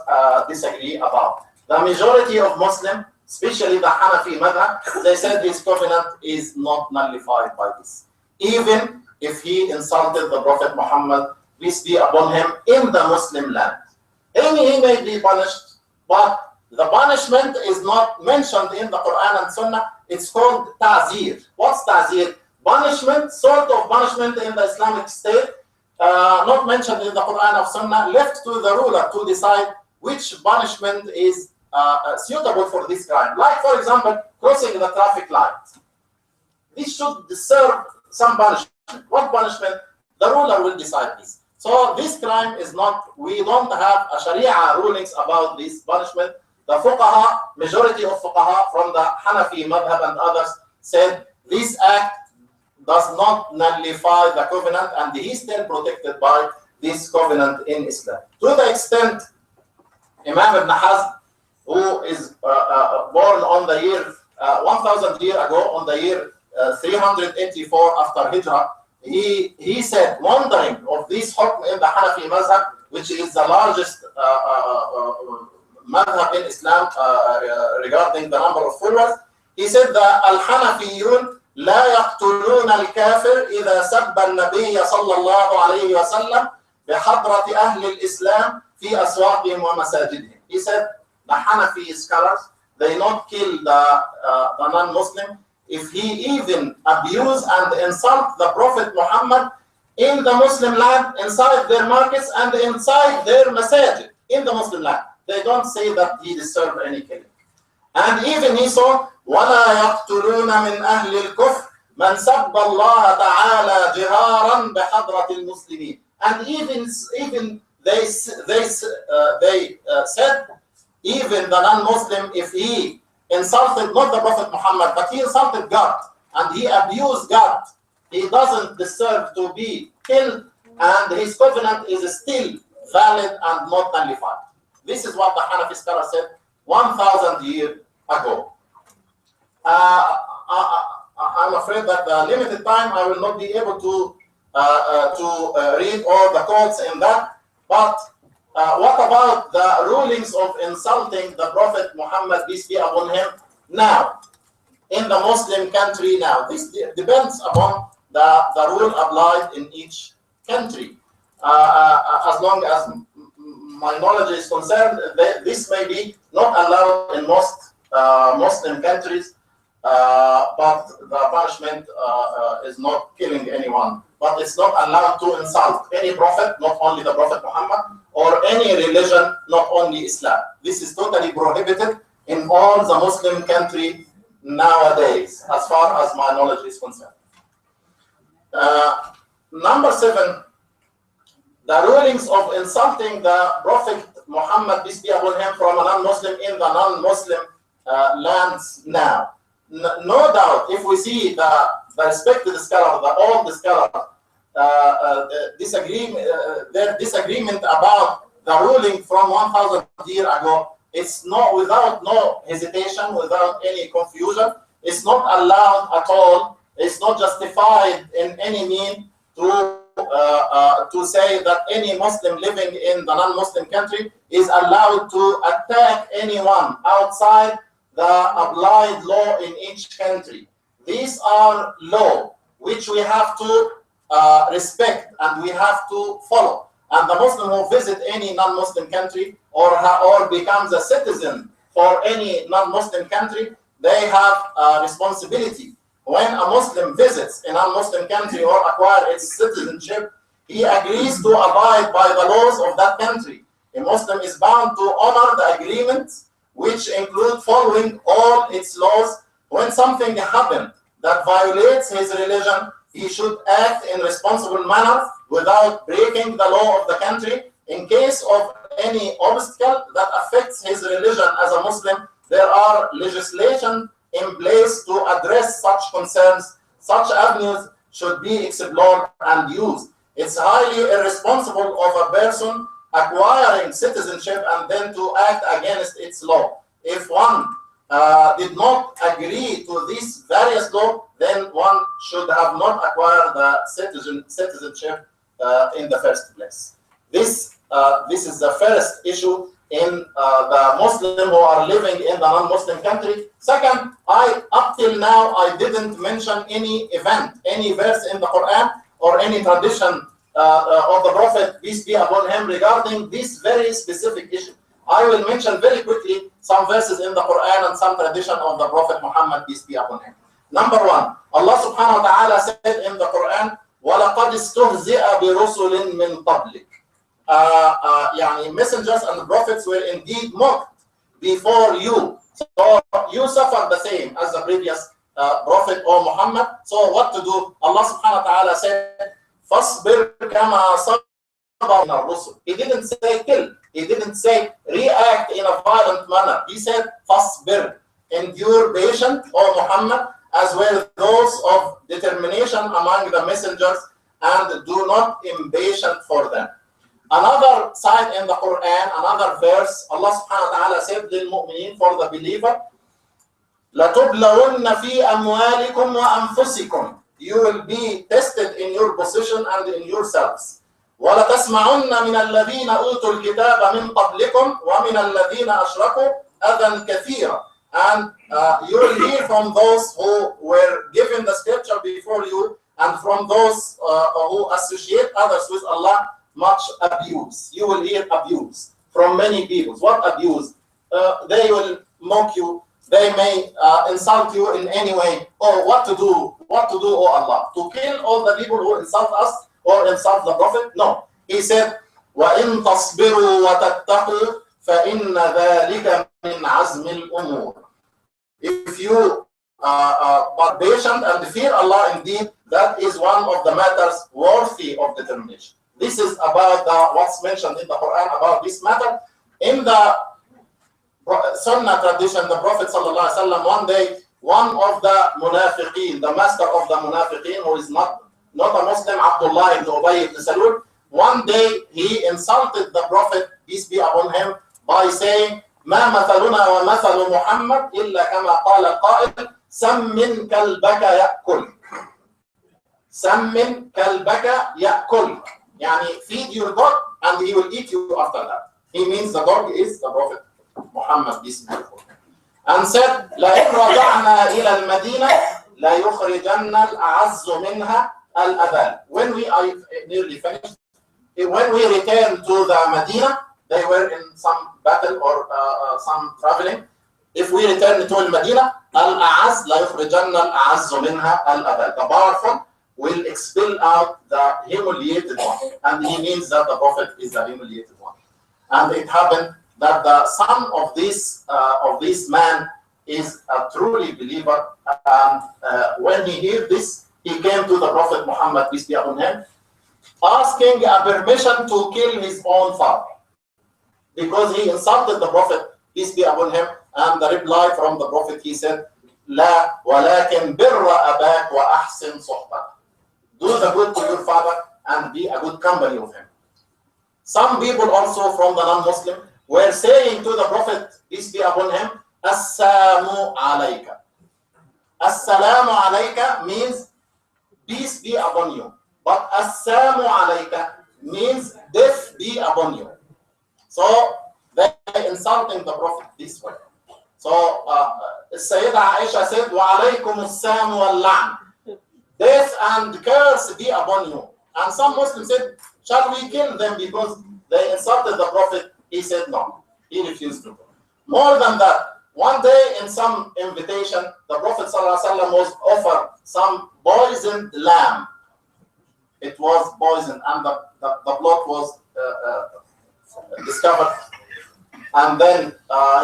disagree about. The majority of Muslims, especially the Hanafi madhab, they said his covenant is not nullified by this, even if he insulted the Prophet Muhammad, peace be upon him, in the Muslim land. He may be punished, but the punishment is not mentioned in the Quran and Sunnah. It's called ta'zir. What's ta'zir? Punishment, sort of punishment in the Islamic State, not mentioned in the Quran or Sunnah, left to the ruler to decide which punishment is suitable for this crime. Like, for example, crossing the traffic light. This should deserve some punishment. What punishment? The ruler will decide this. So this crime is not, we don't have a Sharia rulings about this punishment. The fuqaha, majority of fuqaha from the Hanafi madhab and others said this act does not nullify the covenant, and he is still protected by this covenant in Islam. To the extent Imam Ibn Hazm, who is born on the year 1,000 years ago, on the year 384 after Hijrah, he said, wondering of this hukm in the Hanafi mazhab, which is the largest madhab in Islam regarding the number of followers, he said that al-Hanafiyun لا يقتلون الكافر إذا سب النبي صلى الله عليه وسلم بحضرة أهل الإسلام في أسواقهم ومساجدهم. He said the Hanafi scholars, they not kill the non-Muslim if he even abuse and insult the Prophet Muhammad in the Muslim land, inside their markets and inside their masajid, in the Muslim land. They don't say that he deserves any killing. And even he saw ولا يقتلون من أهل الكفر من سب الله تعالى جهارا بحضرة المسلمين. And even they said, even the non-Muslim, if he insulted not the Prophet Muhammad, but he insulted God and he abused God, he doesn't deserve to be killed, and his covenant is still valid and not nullified. This is what the Hanafi scholar said 1,000 years ago. I'm afraid that the limited time I will not be able to read all the quotes in that. But what about the rulings of insulting the Prophet Muhammad, peace be upon him, now in the Muslim country now? This depends upon the rule applied in each country. As long as my knowledge is concerned, this may be not allowed in most Muslim countries, but the punishment is not killing anyone. But it's not allowed to insult any prophet, not only the Prophet Muhammad, or any religion, not only Islam. This is totally prohibited in all the Muslim country nowadays, as far as my knowledge is concerned. Number 7, the rulings of insulting the Prophet Muhammad, peace be upon him, from a non-Muslim in the non-Muslim lands now. No doubt, if we see the respected scholar, the old scholar, their disagreement about the ruling from 1,000 years ago, it's not without no hesitation, without any confusion. It's not allowed at all. It's not justified in any means to say that any Muslim living in the non-Muslim country is allowed to attack anyone outside the applied law in each country. These are laws which we have to respect and we have to follow. And the Muslim who visit any non-Muslim country or becomes a citizen for any non-Muslim country, they have a responsibility. When a Muslim visits a non-Muslim country or acquires its citizenship, he agrees to abide by the laws of that country. A Muslim is bound to honor the agreements, which include following all its laws. When something happens that violates his religion, he should act in a responsible manner without breaking the law of the country. In case of any obstacle that affects his religion as a Muslim, there are legislation in place to address such concerns. Such avenues should be explored and used. It's highly irresponsible of a person acquiring citizenship and then to act against its law. If one did not agree to these various laws, then one should have not acquired the citizenship in the first place. This is the first issue in the Muslim who are living in the non-Muslim country. Second, up till now, I didn't mention any event, any verse in the Quran or any tradition of the Prophet, peace be upon him, regarding this very specific issue. I will mention very quickly some verses in the Quran and some tradition of the Prophet Muhammad, peace be upon him. Number one, Allah subhanahu wa ta'ala said in the Quran, وَلَقَدْ اسْتُهْزِئَ بِرُسُلٍ مِّن قَبْلِكَ. Messengers and prophets were indeed mocked before you. So you suffered the same as the previous prophet or Muhammad. So what to do? Allah subhanahu wa ta'ala said, فَاصْبِرْ كَمَا صَبَرَ الرُّسُلُ. He didn't say kill. He didn't say react in a violent manner. He said, فَاصْبِرْ. Endure patient, O Muhammad, as well those of determination among the messengers, and do not impatient for them. Another side in the Quran, another verse, Allah subhanahu wa ta'ala said للمؤمنين, for the believer, لَتُبْلَوُنَّ فِي أَمْوَالِكُمْ وَأَنفُسِكُمْ. You will be tested in your position and in yourselves. وَلَتَسْمَعُنَّ مِنَ الَّذِينَ أُوتُوا الْكِتَابَ مِنْ قَبْلِكُمْ وَمِنَ الَّذِينَ أَشْرَكُوا أَذًى كَثِيرًا. And you will hear from those who were given the scripture before you and from those who associate others with Allah much abuse. You will hear abuse from many people. What abuse? They will mock you. They may insult you in any way. Or what to do? What to do, O Allah? To kill all the people who insult us or insult the Prophet? No. He said, وَإِن تَصْبِرُوا وَتَتَّقُوا فَإِنَّ ذَلِكَ مِنْ عَزْمِ الْأُمُورِ. If you are patient and fear Allah indeed, that is one of the matters worthy of determination. This is about what's mentioned in the Quran about this matter. In the Sunnah tradition, the Prophet ﷺ, one day, one of the munafiqeen, the master of the munafiqeen, who is not a Muslim, Abdullah ibn Ubay ibn Salul, one day he insulted the Prophet, peace be upon him, by saying, ما مثلنا ومثل محمد إلا كما قال القائل سمن كلبك يأكل. سمن كلبك يأكل. Yani feed your dog and he will eat you after that. He means the dog is the Prophet Muhammad, peace be upon him. And said, لَإِنْ رَجَعْنَا إِلَى الْمَدِينَةِ لَيُخْرِجَنَّ الْأَعَزُّ مِنْهَا الْأَذَلَ. When we are nearly finished, when we return to the Medina, they were in some battle or some traveling. If we return to Medina, al-a'az la yukhrijanna al-a'azzu minha al-adal. The powerful will expel out the humiliated one, and he means that the Prophet is the humiliated one. And it happened that the son of this man is a truly believer, and when he heard this, he came to the Prophet Muhammad, peace be upon him, asking a permission to kill his own father, because he insulted the Prophet, peace be upon him. And the reply from the Prophet, he said, لا ولكن بر أباك وأحسن صحبك.
do the good to your father and be a good company of him. Some people also from the non-Muslim were saying to the Prophet, peace be upon him, Assalamu alayka. Assalamu alayka means peace be upon you. But Assalamu alayka means death be upon you. So they insulting the Prophet this way. So Sayyidah Aisha said, Wa alaykum as-salam wal-la'n. Death and curse be upon you. And some Muslims said, shall we kill them because they insulted the Prophet? He said no. He refused to. More than that, one day in some invitation, the Prophet ﷺ was offered some poisoned lamb. It was poisoned and the blood was discovered. And then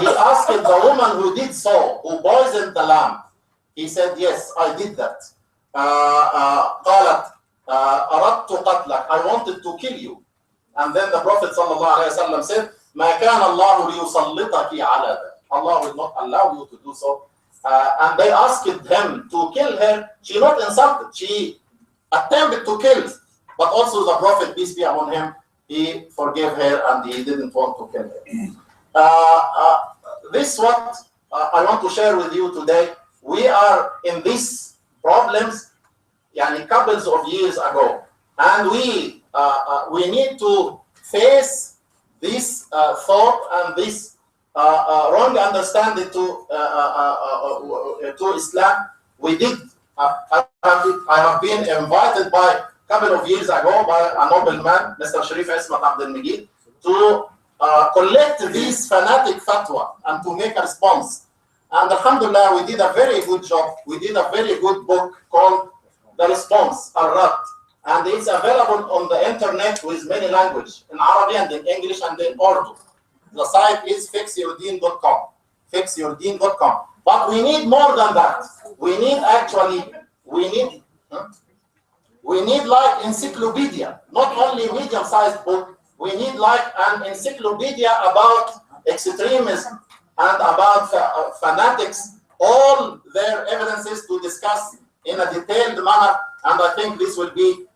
he asked the woman who did so, who poisoned the lamb. He said, yes, I did that. قالت أردت قتلك. I wanted to kill you. And then the Prophet ﷺ said, ما كان الله ليسلطك على ذلك. Allah will not allow you to do so. And they asked him to kill her. She not insulted. She attempted to kill. But also the Prophet, peace be upon him, he forgave her and he didn't want to kill her. This is what I want to share with you today. We are in these problems couples of years ago. And we need to face this thought and this wrong understanding to Islam. We did. I have been invited by a couple of years ago by a nobleman, Mr. Sharif Ismat Abdel Majid, to collect this fanatic fatwa and to make a response. And alhamdulillah, we did a very good job. We did a very good book called The Response, Al-Rad. And it's available on the internet with many languages, in Arabic and in English and in Urdu. The site is fixyourdeen.com, fixyourdeen.com. But we need more than that. We need like encyclopedia, not only medium-sized book. We need like an encyclopedia about extremism and about fanatics, all their evidences to discuss in a detailed manner. And I think this will be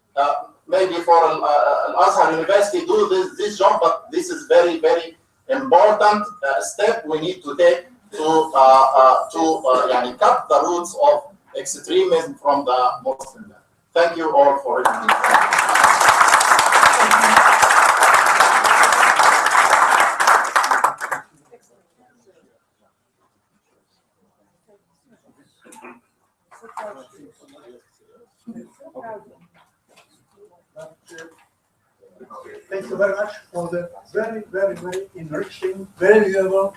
maybe for Al-Azhar University do this job, but this is very, very important step we need to take to cut the roots of extremism from the Muslim land. Thank you all for listening.
Thank you very much for the very, very, very enriching, very valuable,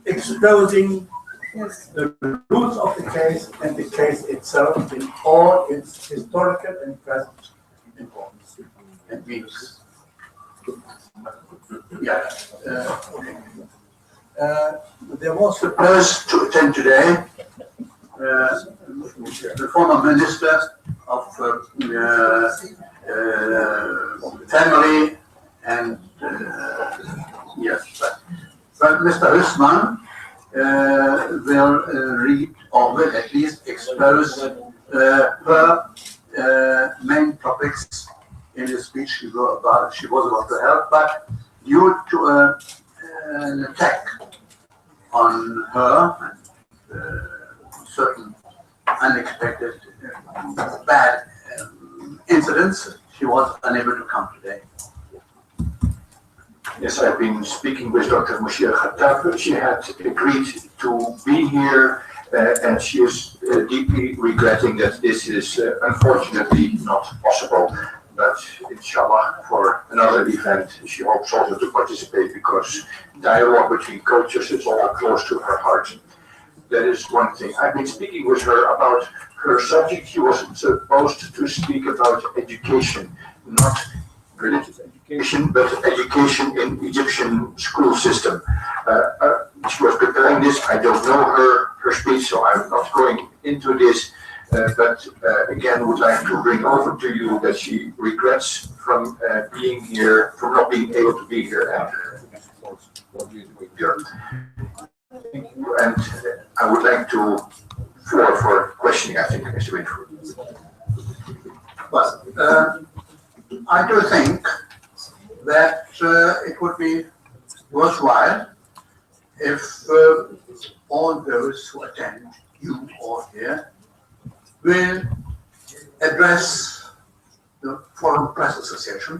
exposing the roots of the case and the case itself in all its historical and present importance and meanings. Yeah. There was a
Supposed to attend today the former Minister of Family and yes, but Mr. Husman will read or will at least expose her main topics in the speech she was about to have, but due to an attack on her and certain unexpected bad incidents, she was unable to come today.
Yes, I've been speaking with Dr. Mushir Khattab. She had agreed to be here, and she is deeply regretting that this is unfortunately not possible. But inshallah, for another event, she hopes also to participate because dialogue between cultures is all close to her heart. That is one thing. I've been speaking with her about her subject. She was supposed to speak about education, not religious education, but education in Egyptian school system. She was preparing this. I don't know her speech, so I'm not going into this. But again, would like to bring over to you that she regrets from being here, from not being able to be here. And I would like to floor for questions.
questioning, I think, Mr. Windfuhr. Well, I do think that it would be worthwhile if all those who attend, you or here, will address the Foreign Press Association.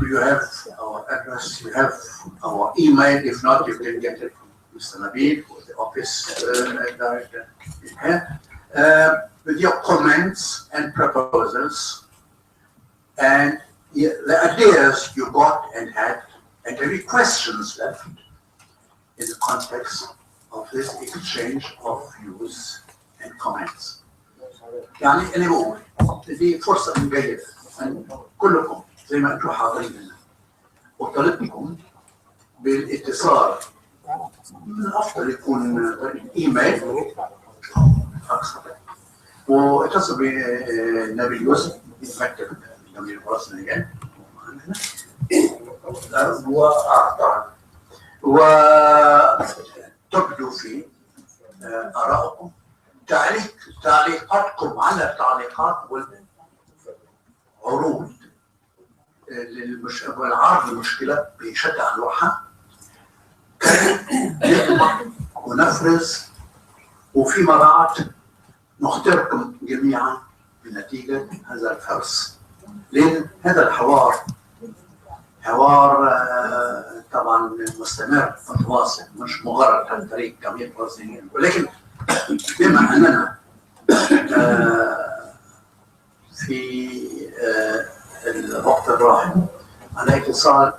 You have our address, you have our email. If not, you can get it from Mr. Nabil or the office director here, with your comments and proposals and the ideas you got and had, and any questions left in the context of this exchange of views and comments. يعني أنا بقول دي فرصة جيدة أن كلكم زي ما أنتم حاضرين هنا وطلبكم بالاتصال، من الأفضل يكون إيميل واتصل بنبيل يوسف المكتب نبيل الفرنسي وأعطى وتبدو فيه آراءكم، تعليقاتكم على التعليقات والعروض والعرض المشكلة بشتى أنواعها نطبع ونفرز، وفيما بعد نختبركم جميعا بنتيجة هذا الفرز، لأن هذا الحوار حوار طبعا مستمر متواصل، مش مجرد عن طريق جميع الفلسطينيين، ولكن بما أننا في الوقت الراهن على اتصال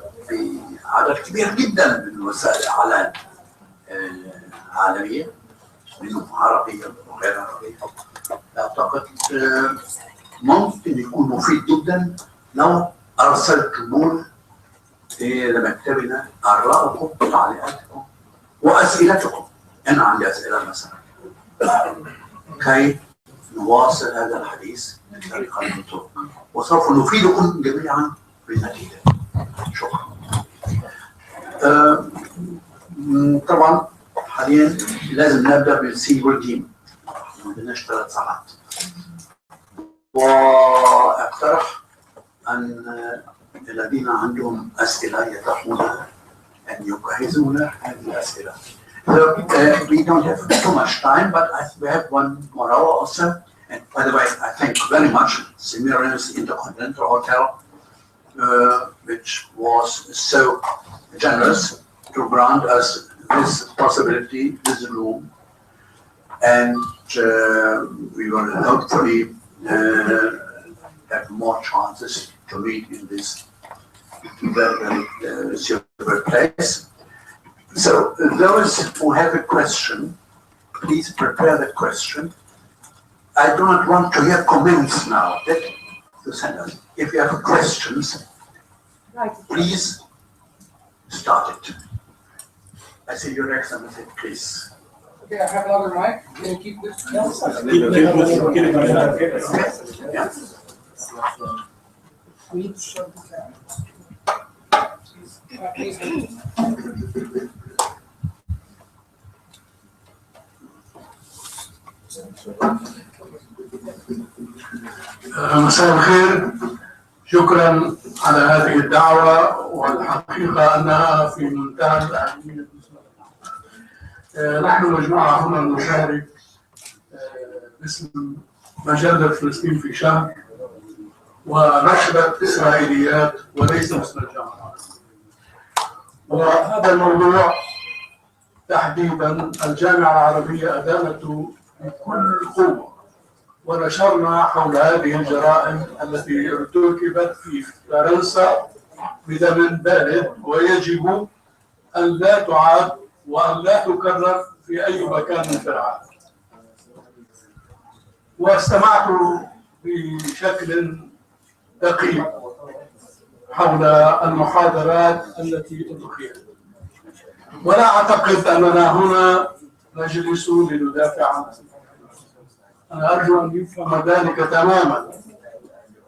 بعدد كبير جدا من وسائل الإعلام العالمية، منهم عربية وغير عربية، أعتقد ممكن يكون مفيد جدا لو أرسلتمون إلى مكتبنا آراءكم وتعليقاتكم وأسئلتكم. أنا عندي أسئلة مثلا كي نواصل هذا الحديث بطريقة من الطرق، وسوف نفيدكم جميعا بالنتيجة. شكرا. طبعا حاليا لازم نبدأ بالسي والجيم، ما عندناش 3 ساعات، واقترح أن الذين عندهم أسئلة يطرحونها أن يجهزون هذه الأسئلة. We don't have too much time, but we have 1 more hour or so. And by the way, I thank very much Semiramis Intercontinental Hotel, which was so generous to grant us this possibility, this room, and we will hopefully have more chances to meet in this very suitable place. So those who have a question, please prepare the question. I do not want to hear comments now. To send us. If you have questions, please start it. I see your Excellency, please.
Okay, I have another mic. Can you keep this?
Yeah.
مساء الخير، شكرا على هذه الدعوة، والحقيقة أنها في منتهى الأهمية. نحن مجموعة هنا نشارك باسم مجلة فلسطين في شهر ونشرة إسرائيليات وليس اسم الجامعة، وهذا الموضوع تحديدا الجامعة العربية أدانته بكل قوة، ونشرنا حول هذه الجرائم التي ارتكبت في فرنسا بدم بارد، ويجب أن لا تعاد وأن لا تكرر في أي مكان في العالم. واستمعت بشكل دقيق حول المحاضرات التي ألقيت، ولا أعتقد أننا هنا نجلس لندافع عن أنفسنا. أنا أرجو أن يفهم ذلك تماما،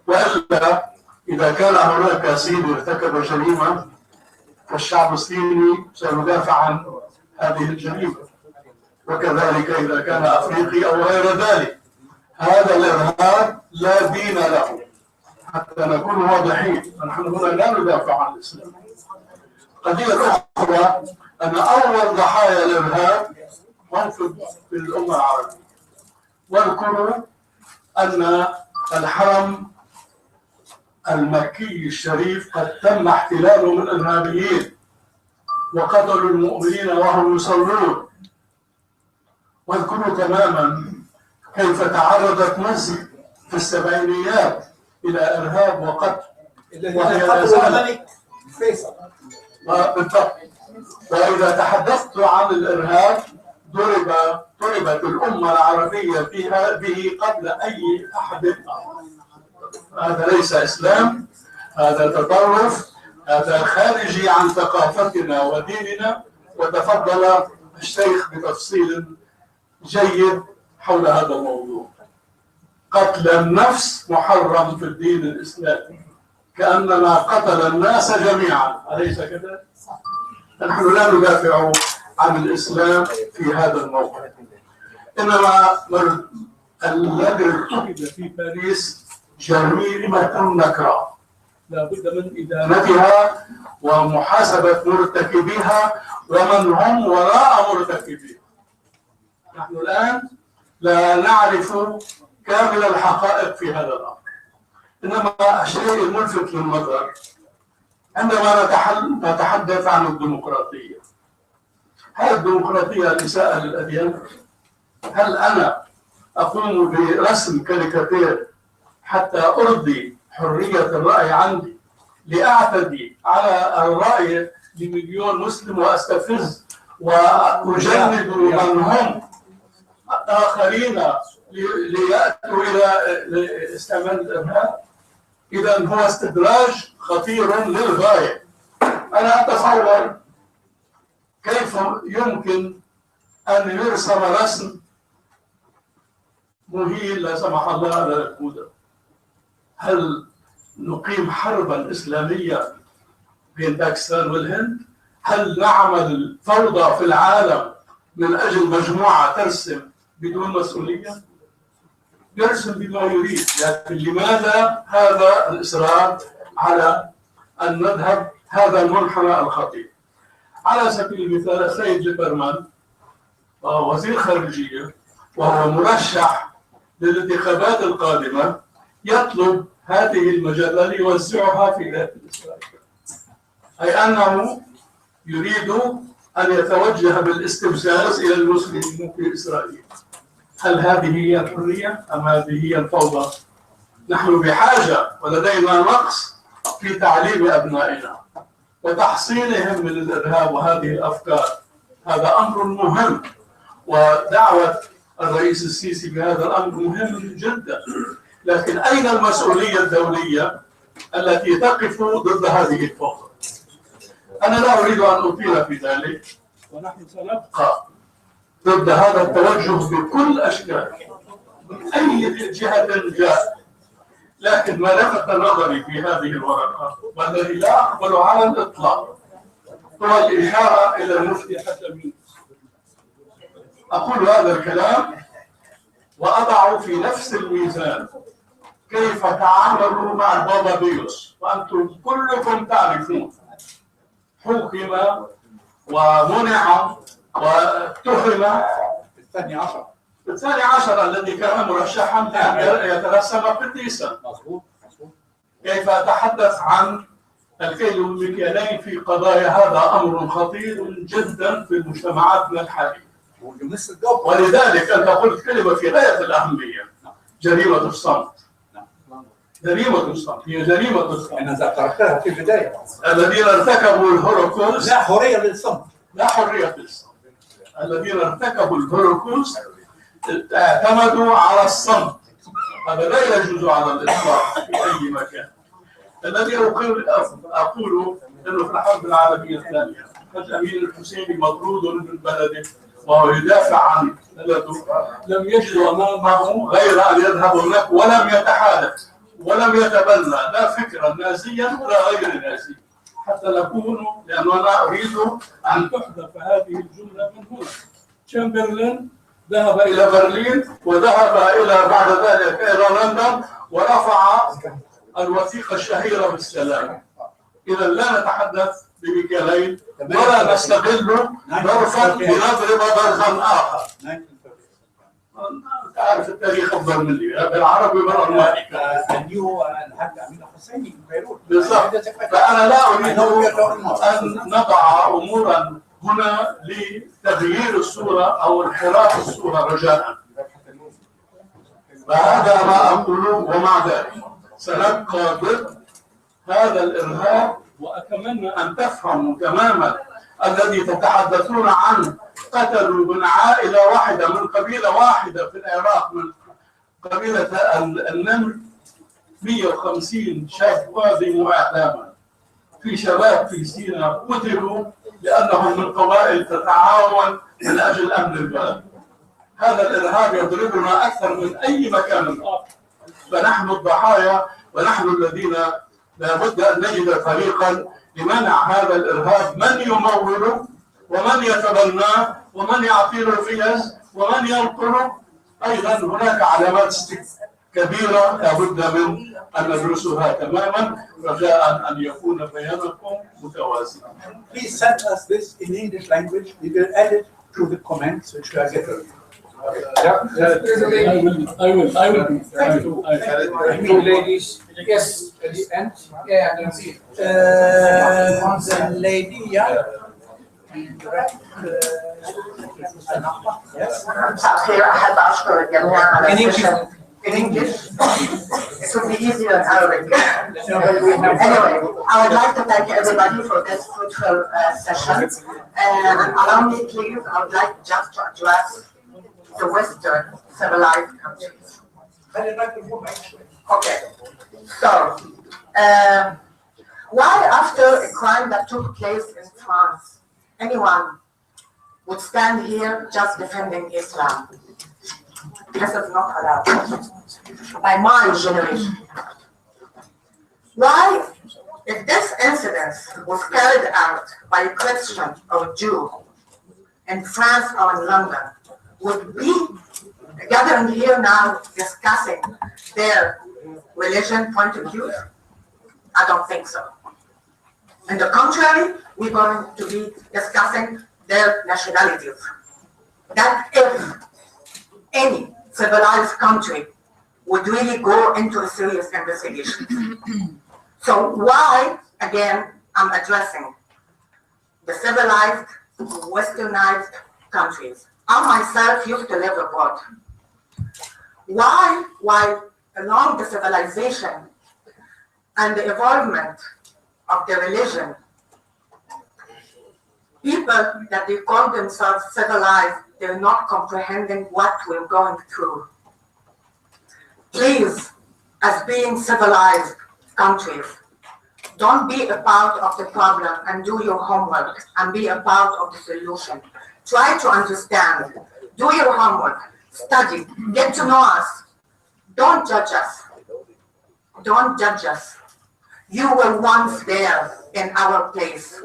وإلا إذا كان هناك سيد ارتكب جريمة فالشعب الصيني سيدافع عن هذه الجريمة. وكذلك إذا كان أفريقي أو غير ذلك. هذا الإرهاب لا دين له، حتى نكون واضحين. نحن هنا لا ندافع عن الإسلام. القضية الأخرى أن أول ضحايا الإرهاب هم في الأمة العربية. واذكروا أن الحرم المكي الشريف قد تم احتلاله من إرهابيين وقتلوا المؤمنين وهم يصلون. واذكروا تماما كيف تعرضت مصر في السبعينيات إلى إرهاب وقتل.
وهي لا زالت فيصل.
بالضبط. وإذا تحدثت عن الإرهاب ضربت الأمة العربية به قبل أي أحد آخر. هذا ليس إسلام، هذا تطرف، هذا خارجي عن ثقافتنا وديننا. وتفضل الشيخ بتفصيل جيد حول هذا الموضوع. قتل النفس محرم في الدين الإسلامي، كأننا قتل الناس جميعا، أليس كذلك؟ نحن لا ندافع عن الإسلام في هذا الموقع، إنما الذي ارتكب في باريس جريمة نكراء لا بد من إدانتها ومحاسبة مرتكبيها ومن هم وراء مرتكبيها. نحن الآن لا نعرف كامل الحقائق في هذا الأمر، إنما الشيء الملفت للنظر عندما نتحدث عن الديمقراطية. هل الديمقراطية الإساءة للأديان؟ هل أنا أقوم برسم كاريكاتير حتى أرضي حرية الرأي عندي لأعتدي على الرأي لمليون مسلم وأستفز وأجند من هم آخرين ليأتوا إلى استعمال الإرهاب؟ إذا هو استدراج خطير للغاية. أنا أتصور كيف يمكن أن يرسم رسم مهين لا سمح الله على الكودة. هل نقيم حربا إسلامية بين باكستان والهند؟ هل نعمل فوضى في العالم من أجل مجموعة ترسم بدون مسؤولية؟ يرسم بما يريد، لكن لماذا هذا الإصرار على أن نذهب هذا المنحنى الخطير؟ على سبيل المثال السيد ليبرمان وزير خارجية وهو مرشح للانتخابات القادمة يطلب هذه المجلة ليوزعها في داخل إسرائيل، أي أنه يريد أن يتوجه بالاستفزاز إلى المسلمين في إسرائيل. هل هذه هي الحرية أم هذه هي الفوضى؟ نحن بحاجة ولدينا نقص في تعليم أبنائنا وتحصينهم من الإرهاب وهذه الأفكار. هذا أمر مهم، ودعوة الرئيس السيسي بهذا الأمر مهم جدا. لكن أين المسؤولية الدولية التي تقف ضد هذه الفوضى؟ أنا لا أريد أن أطيل في ذلك، ونحن سنبقى ضد هذا التوجه بكل أشكاله من أي جهة جاء. لكن ما لفت نظري في هذه الورقة والذي لا أقبل على الإطلاق هو الإشارة إلى المفتي حتمي. أقول هذا الكلام وأضع في نفس الميزان كيف تعاملوا مع البابا بيوس، وأنتم كلكم تعرفون حكم ومنع واتهم الثاني عشر الذي كان مرشحا أن يترسم قديسا. كيف أتحدث عن الكيل والمكيالين في قضايا؟ هذا أمر خطير جدا في مجتمعاتنا الحالية. ولذلك أنت قلت كلمة في غاية الأهمية: جريمة الصمت. جريمة الصمت هي جريمة الصمت.
أنا ذكرتها في البداية.
الذين ارتكبوا الهولوكوست
لا حرية للصمت.
لا حرية للصمت. الذين ارتكبوا الهولوكوست اعتمدوا على الصمت. هذا لا يجوز على الإطلاق في أي مكان. الذي أقول أنه في الحرب العالمية الثانية الحاج أمين الحسيني مطرود من بلده وهو يدافع عن بلده، لم يجدوا أمامه غير أن يذهب هناك ولم يتحالف ولم يتبنى لا فكرا نازيا ولا غير نازي حتى نكون، لأننا أريد أن تحذف هذه الجملة من هنا. تشامبرلين ذهب إلى برلين وذهب إلى بعد ذلك إلى لندن ورفع الوثيقة الشهيرة بالسلام. إذا لا نتحدث بمكيالين ولا نستغل ظرفا لنضرب ظرفا آخر. تعرف التاريخ أفضل مني بالعربي والألماني. بالضبط. فأنا لا أريد أن نضع أمورا هنا لتغيير الصورة أو انحراف الصورة رجاء. فهذا ما أقوله، ومع ذلك سنبقى ضد هذا الإرهاب. وأتمنى أن تفهموا تماما الذي تتحدثون عنه. قتلوا من عائلة واحدة من قبيلة واحدة في العراق، من قبيلة النمر 150 شاب قادموا إعلاما. في شباب في سيناء قتلوا لأنهم من قبائل تتعاون من أجل أمن البلد. هذا الإرهاب يضربنا أكثر من أي مكان آخر، فنحن الضحايا ونحن الذين لابد أن نجد طريقا لمنع هذا الإرهاب، من يموله ومن يتبناه ومن يعطي له فيز ومن ينقله. أيضا هناك علامات كبيرة لابد من أن ندرسها تماما رجاء أن يكون بيانكم متوازنا.
Please send us this in English language. We will add it to the comments which we are getting.
I will be.
Two ladies. Yes, at the end. Yeah, I can see it.
The lady, yeah.
أحب أشكر الجميع على السيشن in English. It would be easier in Arabic. Anyway, I would like to thank everybody for this fruitful session. And allow me, please, I would like just to address the Western civilized countries. Okay. So, why after a crime that took place in France, anyone would stand here just defending Islam? This is not allowed by my generation. Why, if this incident was carried out by a Christian or Jew in France or in London, would be gathering here now discussing their religion point of view? I don't think so. On the contrary, we're going to be discussing their nationalities. That if any civilized country would really go into a serious investigation. So why, again, I'm addressing the civilized, westernized countries. I myself used to live abroad. Why, while along the civilization and the evolvement of the religion, people that they call themselves civilized, they're not comprehending what we're going through. Please, as being civilized countries, don't be a part of the problem and do your homework and be a part of the solution. Try to understand, do your homework, study, get to know us. Don't judge us. Don't judge us. You were once there in our place.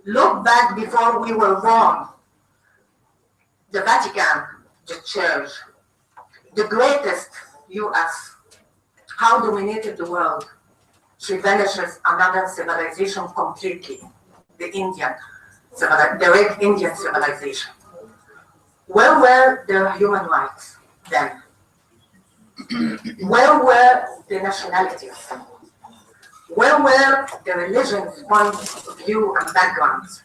Look back before we were born. The Vatican, the Church, the greatest US, how dominated the world. She vanishes another civilization completely, the Red Indian civilization. Where were the human rights then? Where were the nationalities? Where were the religions' point of view and backgrounds?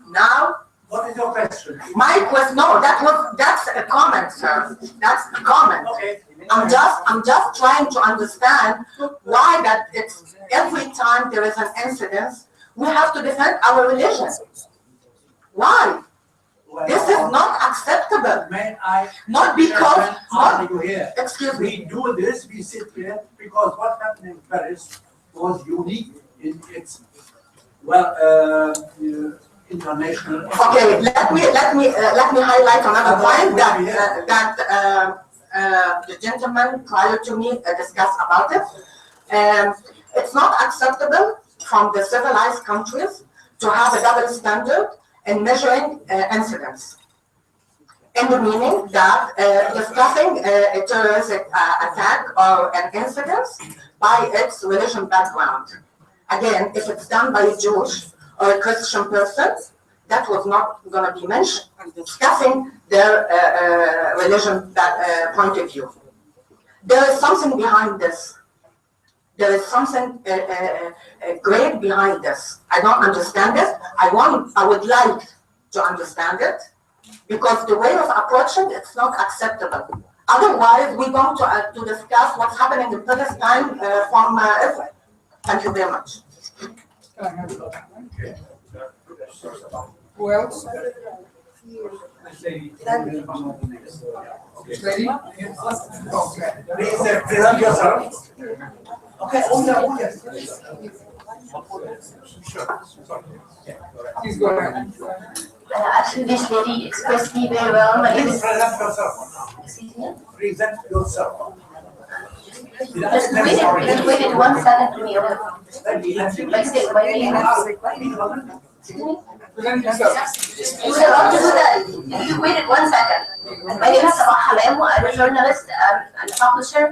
Now,
What is your question?
my question, no, that's a comment, sir. That's a comment.
Okay.
I'm just trying to understand why that it's every time there is an incident, we have to defend our religion. Why? This is not acceptable.
May I?
Not because,
you here.
excuse me.
We do this, we sit here, because what happened in Paris was unique in its, international.
Okay, let me highlight another point that the gentleman prior to me discussed about it. It's not acceptable from the civilized countries to have a double standard in measuring incidents. in the meaning that discussing a terrorist attack or an incident by its religion background. Again, if it's done by a Jewish or a Christian person, that was not going to be mentioned, discussing their religion point of view. There is something behind this. There is something great behind this. I don't understand it. I would like to understand it, because the way of approaching it's not acceptable. Otherwise, we're going to discuss what's happening in Palestine from Israel. Thank you very much.
Who else? This lady? Okay.
Please present yourself. Okay,
Please go ahead.
Actually, this lady expressed me very well. My name
Please
is.
present yourself.
Excuse me?
Present yourself.
Just wait 1 second for me. My name is. Excuse me?
Present yourself.
You will have to do that. If you waited 1 second. My name is Sabah Halam. I'm a journalist and a publisher.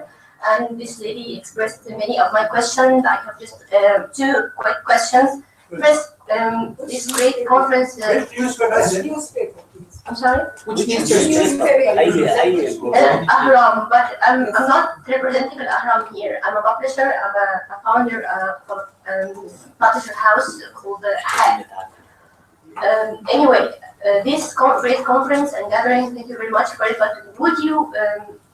And this lady expressed many of my questions. I have just 2 quick questions. First, this great conference. I'm sorry?
Which newspaper?
Ahram, but I'm not representing an Ahram here. I'm a publisher. I'm a founder of a publisher house called Hebdo. Anyway, this great conference and gathering, thank you very much for it, but would you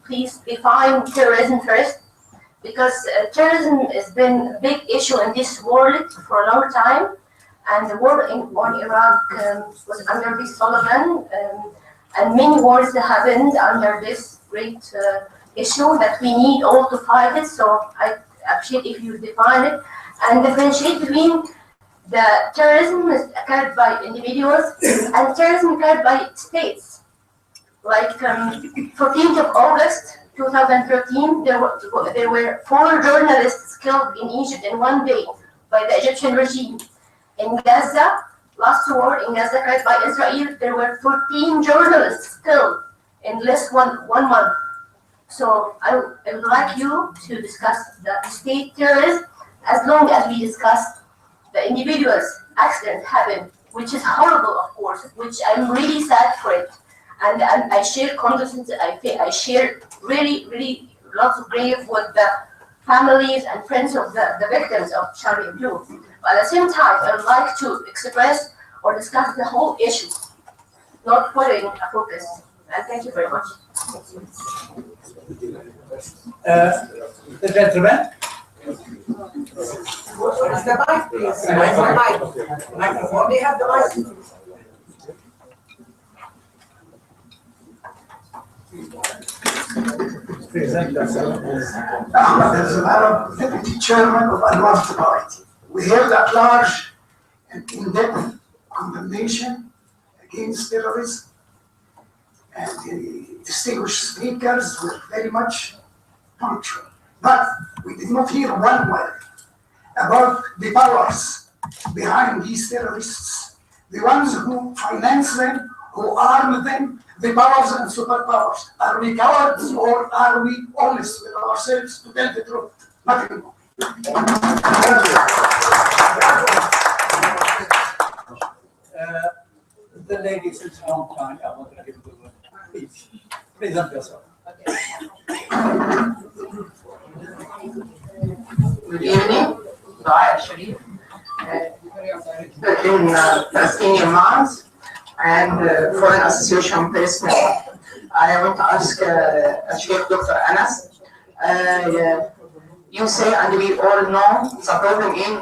please define terrorism first? Because terrorism has been a big issue in this world for a long time, and the war on Iraq was under this Sullivan, and many wars happened under this great issue that we need all to fight it. So I appreciate if you define it and differentiate between the terrorism carried by individuals and terrorism carried by states. Like 14th of August 2013, there were 4 journalists killed in Egypt in one day by the Egyptian regime. In Gaza, last war in Gaza carried by Israel, there were 14 journalists killed in less one month. So I would like you to discuss the state terrorism as long as we discuss the individuals accident happened, which is horrible, of course, which I'm really sad for it. And I share condolences, I share really lots of grief with the families and friends of the victims of Charlie Hebdo. But at the same time, I would like to express or discuss the whole issue, not putting a focus. And thank you very much.
The gentleman.
The mic, please. Microphone. They have the mic.
Present yourself.
Ahmed al-Arab, Deputy Chairman of Anwar Party. We held at large and in-depth condemnation against terrorism, and the distinguished speakers were very much punctual. But we did not hear one word about the powers behind these terrorists, the ones who finance them, who arm them, the powers and superpowers. Are we cowards or are we honest with ourselves to tell the truth? Nothing more.
The lady since a long time, I want to give you the word. Please, present yourself.
Good evening. Dua Sharif. In Palestinian Moms and Foreign Association President. I want to ask Sheikh Dr. Anas. You say, and we all know, the problem in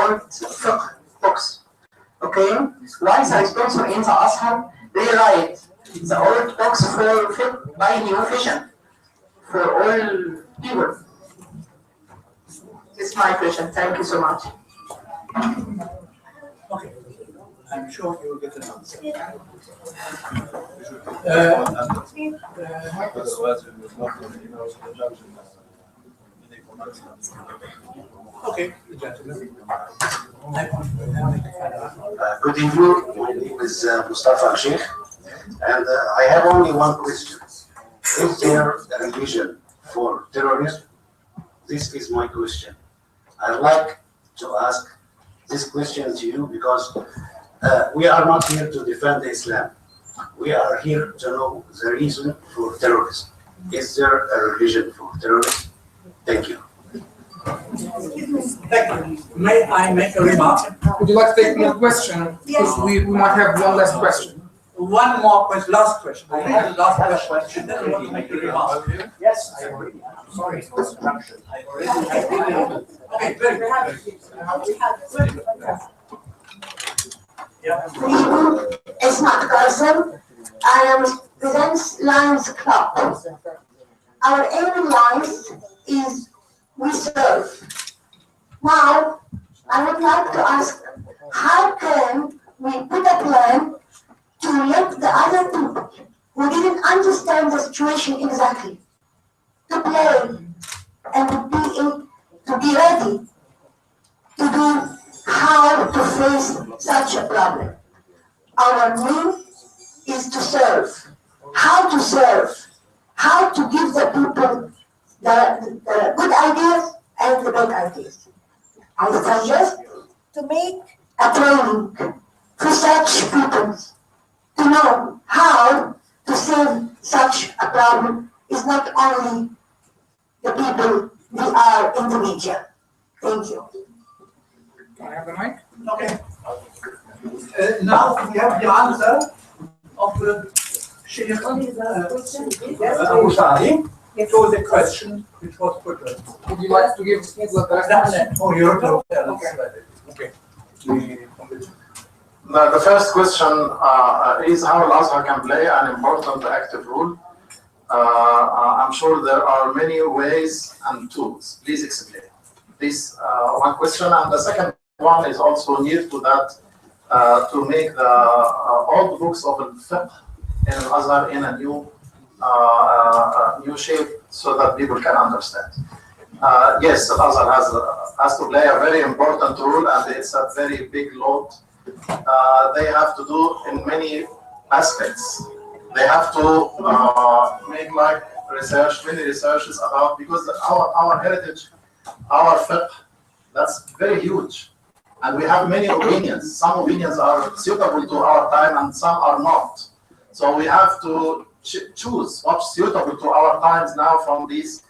old fiqh books. Okay? Why the sponsor in the Ashab, they write the old books for fiqh by new vision for all people. This is my question. Thank you so much.
Okay. I'm sure you will get an answer. Okay, gentlemen.
Good evening. My name is Mustafa Sheikh.
And I have only one question. Is there a religion for terrorism? This is my question. I'd like to ask this question to you because we are not here to defend Islam. We are here to know the reason for terrorism. Is there a religion for terrorism? Thank you.
Thank you. May I make a remark?
Would you like to take more question? Because we might have one last question.
One more question, last question. I have the last question. Then I want to make a remark.
Yes, I already have. Sorry for the interruption. I already have.
Okay, very good.
It's not person. I presents Lions Club. Our aim in life is we serve. Now, I would like to ask, how can we put a plan to let the other people who didn't understand the situation exactly to play and to be ready to do how to face such a problem. Our main is to serve. How to serve. How to give the people the good ideas and the bad ideas. I suggest to make a training for such people to know how to solve such a problem is not only the people we are in the media. Thank you.
Can I have the mic?
Okay. Now we have the answer of the Sheikh Abu Shadi to the question which was put.
Would you like to give the
Oh, you're
okay.
The first question is how Al-Azhar can play an important active role. I'm sure there are many ways and tools. Please explain. This one question, and the second one is also near to that, to make the old books of al-fiqh in Al-Azhar in a new shape so that people can understand. Yes, Al-Azhar has to play a very important role, and it's a very big load. They have to do in many aspects. They have to make like research, many researches about, because our heritage, our fiqh, that's very huge. And we have many opinions. Some opinions are suitable to our time and some are not. So we have to choose what's suitable to our times now from this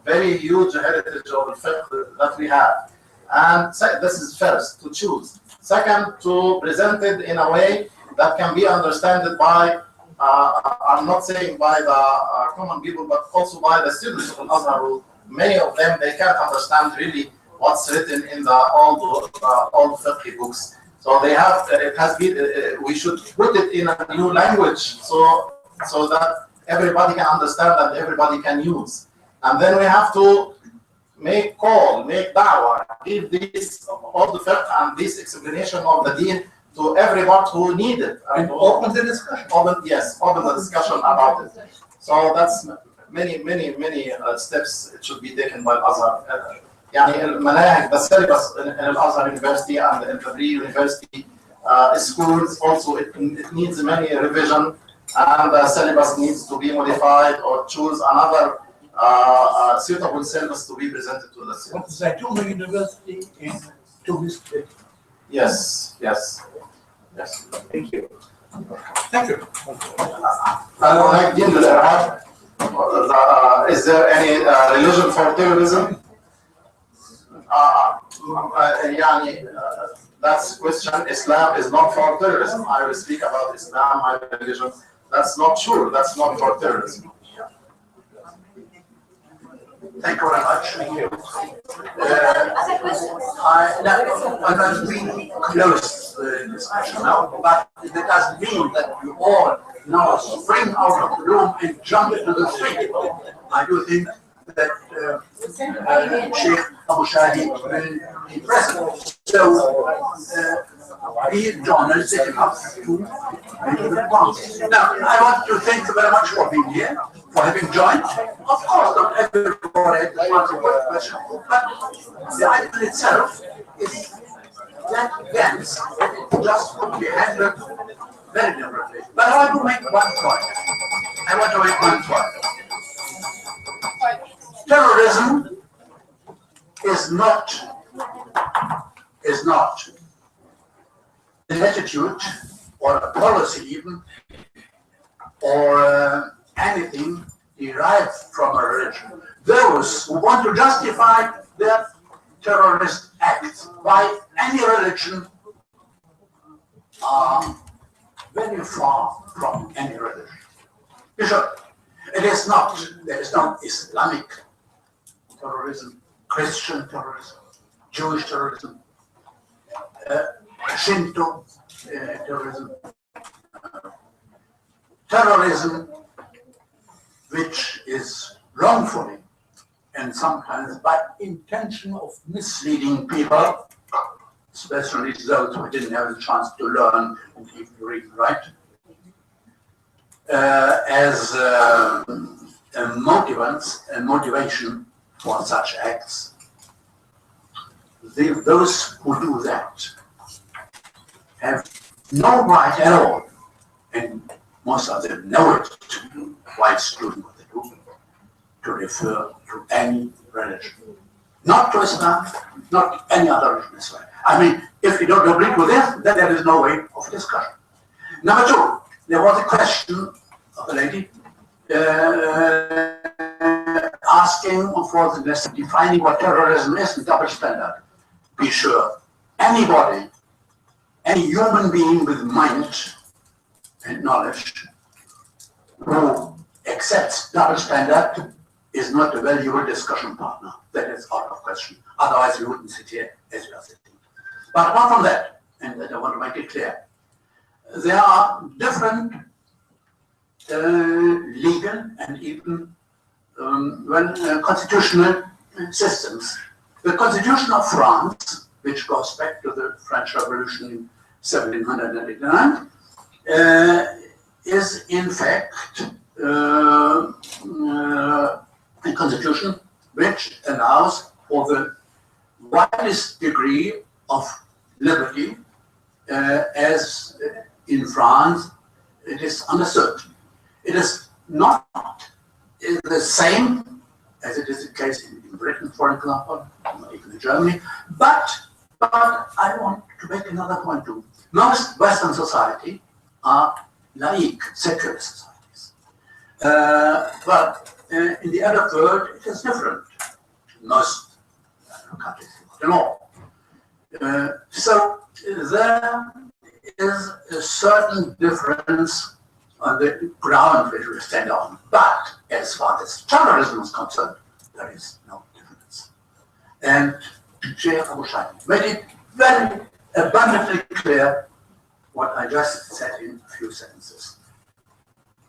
very huge heritage of fiqh that we have. And this is first, to choose. Second, to present it in a way that can be understood by, I'm not saying by the common people, but also by the students of Al-Azhar. Many of them, they can't understand really what's written in the old fiqh books. So they have, it has been, we should put it in a new language so that everybody can understand and everybody can use. And then we have to make call, make da'wah, give this, all the fiqh and this explanation of the deen to everyone who need it.
And open the discussion.
Open the discussion about it. So that's many steps it should be taken by Al-Azhar. يعني المناهج, the syllabus in Al-Azhar University and in the pre-university schools also, it needs many revision, and the syllabus needs to be modified or choose another suitable syllabus to be presented to the students.
Zaytuna University in Tunis.
Yes.
Thank you. Thank you.
Is there any religion for terrorism? That's question. Islam is not for terrorism. I will speak about Islam, my religion. That's not true. That's not for terrorism.
Thank you very much. Thank you. I don't mean close the discussion now, but it doesn't mean that we all now spring out of the room and jump into the street. I do think that Sheikh Abu Shadi will be present. So he joined us setting up to now, I want to thank you very much for being here, for having joined. Of course, not everybody has answered the question, but the item itself is that events just could be handled very differently. But But I want to make one point. Terrorism is not an attitude or a policy even, or anything derived from a religion. Those who want to justify their terrorist acts by any religion are very far from any religion. Bishop, there is no Islamic terrorism, Christian terrorism, Jewish terrorism, Shinto terrorism, terrorism which is wrongfully and sometimes by intention of misleading people, especially those who didn't have the chance to learn and even read and write, as a motivation for such acts. Those who do that have no right at all, and most of them know it, while doing what they do, to refer to any religion. Not to Islam, not any other religion as well. I mean, if you don't agree with this, then there is no way of discussion. Number two, there was a question of a lady asking for the lesson, defining what terrorism is and double standard. Be sure, anybody, any human being with mind and knowledge who accepts double standard is not a valuable discussion partner. That is out of question. Otherwise, we wouldn't sit here as we are sitting. But apart from that, and I want to make it clear, there are different legal and even constitutional systems. The Constitution of France, which goes back to the French Revolution in 1789, is in fact a constitution which allows for the widest degree of liberty, as in France it is understood. It is not the same as it is the case in Britain, for example, or even in Germany, but I want to make another point too. Most Western society are laïc, secular societies. But in the other world, it is different. Most countries, not in all. So there is a certain difference on the ground which we stand on. But as far as terrorism is concerned, there is no difference. And Sheikh Abu Shadi made it very abundantly clear what I just said in a few sentences.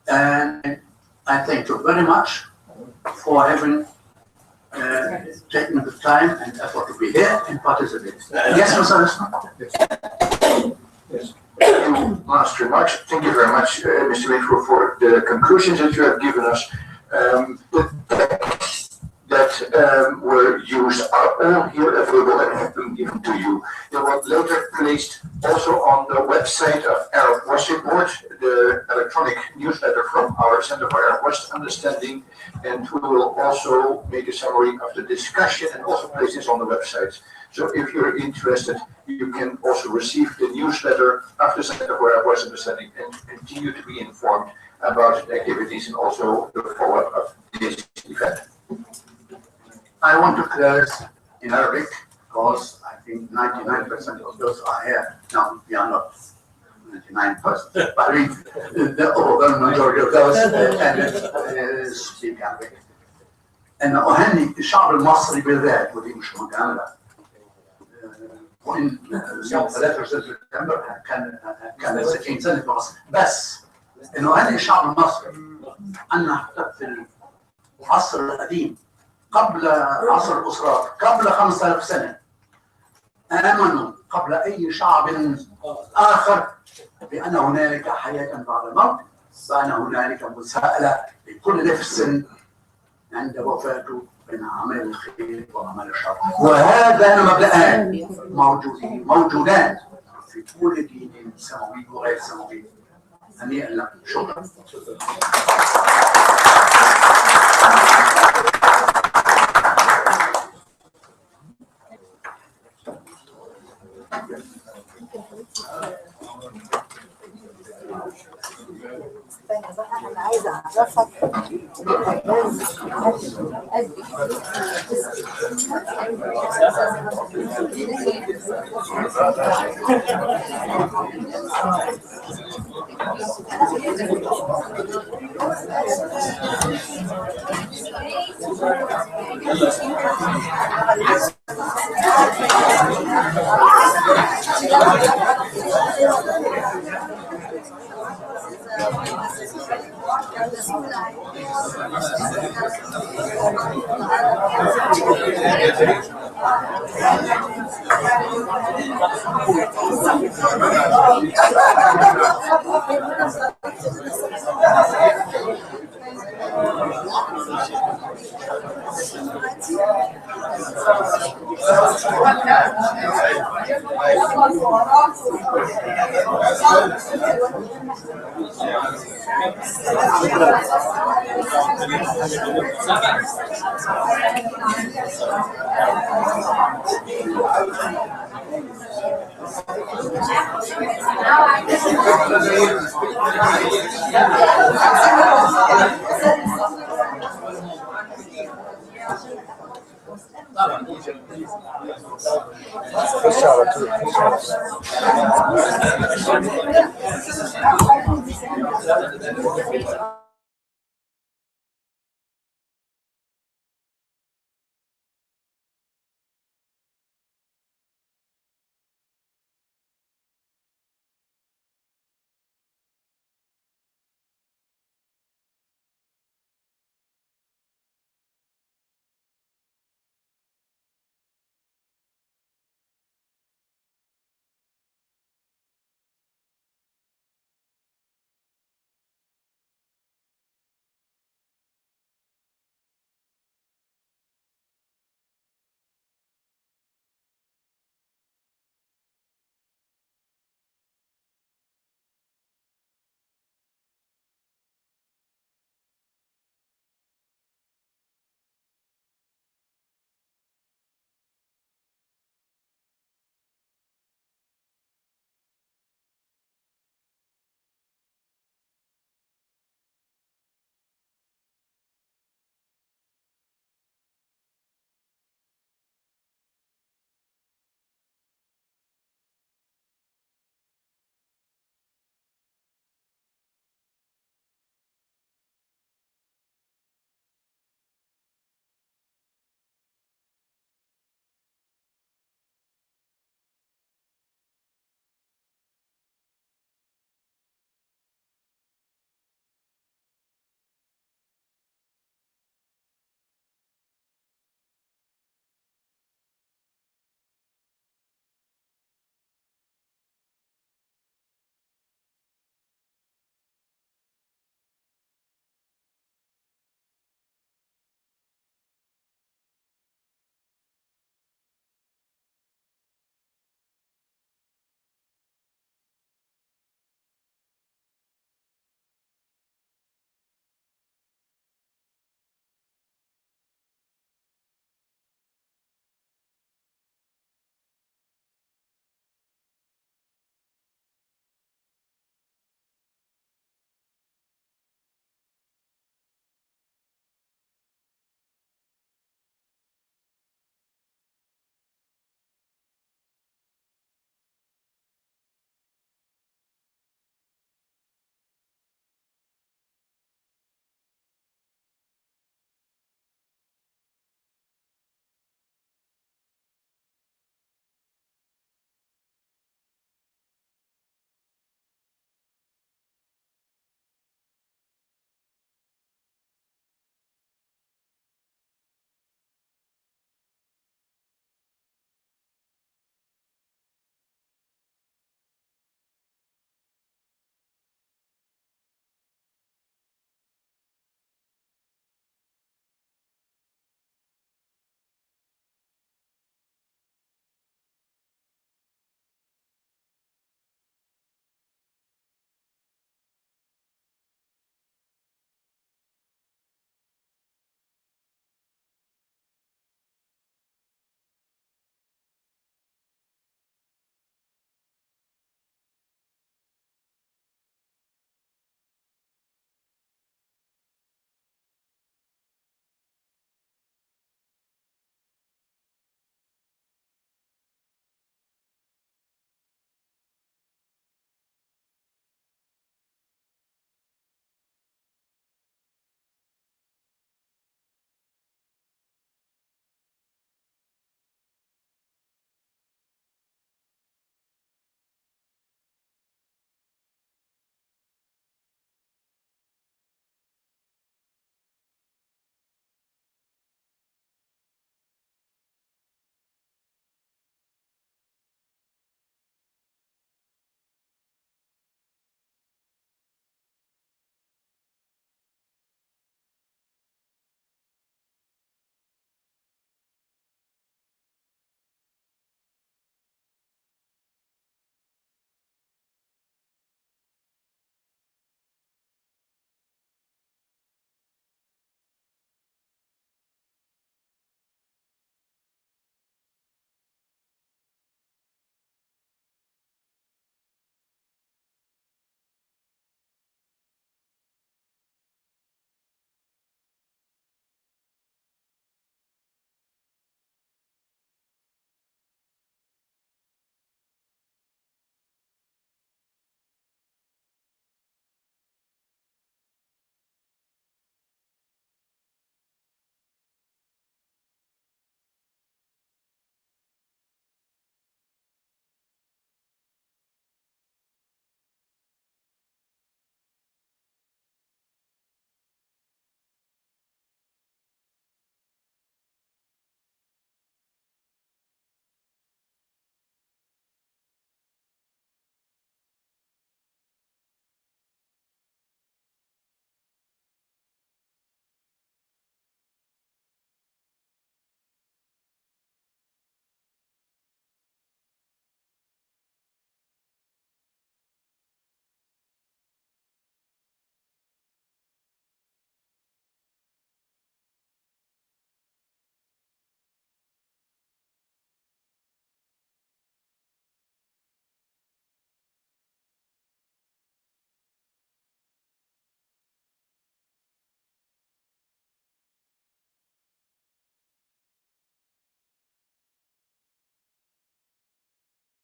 And I thank you very much for having taken the time and effort to be here and participate. Yes, Mr. Lisman?
Yes. Last remarks. Thank you very much, Mr. Windfuhr, for the conclusions that you have given us. The texts that were used are all here available and have been given to you. They were later placed also on the website of Arab West Report, the electronic newsletter from our Center for Arab West Understanding, and we will also make a summary of the discussion and also place this on the website. So if you're interested, you can also receive the newsletter of the Center for Arab West Understanding and continue to be informed about the activities and also the follow-up of this event.
I want to close in Arabic because I think 99% of those are here. No, we are not 99%, but I mean the overwhelming majority of those speak Arabic. أن أهني الشعب المصري بالذات ودي مش مجاملة. وإن يوم 3 سبتمبر كان 60 سنة في مصر، بس إنه أهني الشعب المصري أن في العصر القديم قبل عصر الأسرات قبل 5000 سنة آمنوا قبل أي شعب آخر بأن هنالك حياة بعد الموت، وأن هنالك مساءلة لكل نفس عند وفاته بين عمل الخير وعمل الشر. وهذا مبدأان موجودان في كل دين سماوي وغير سماوي. هنيئا لكم. شكرا.
أنا عايزة أعرفك
خش على طول.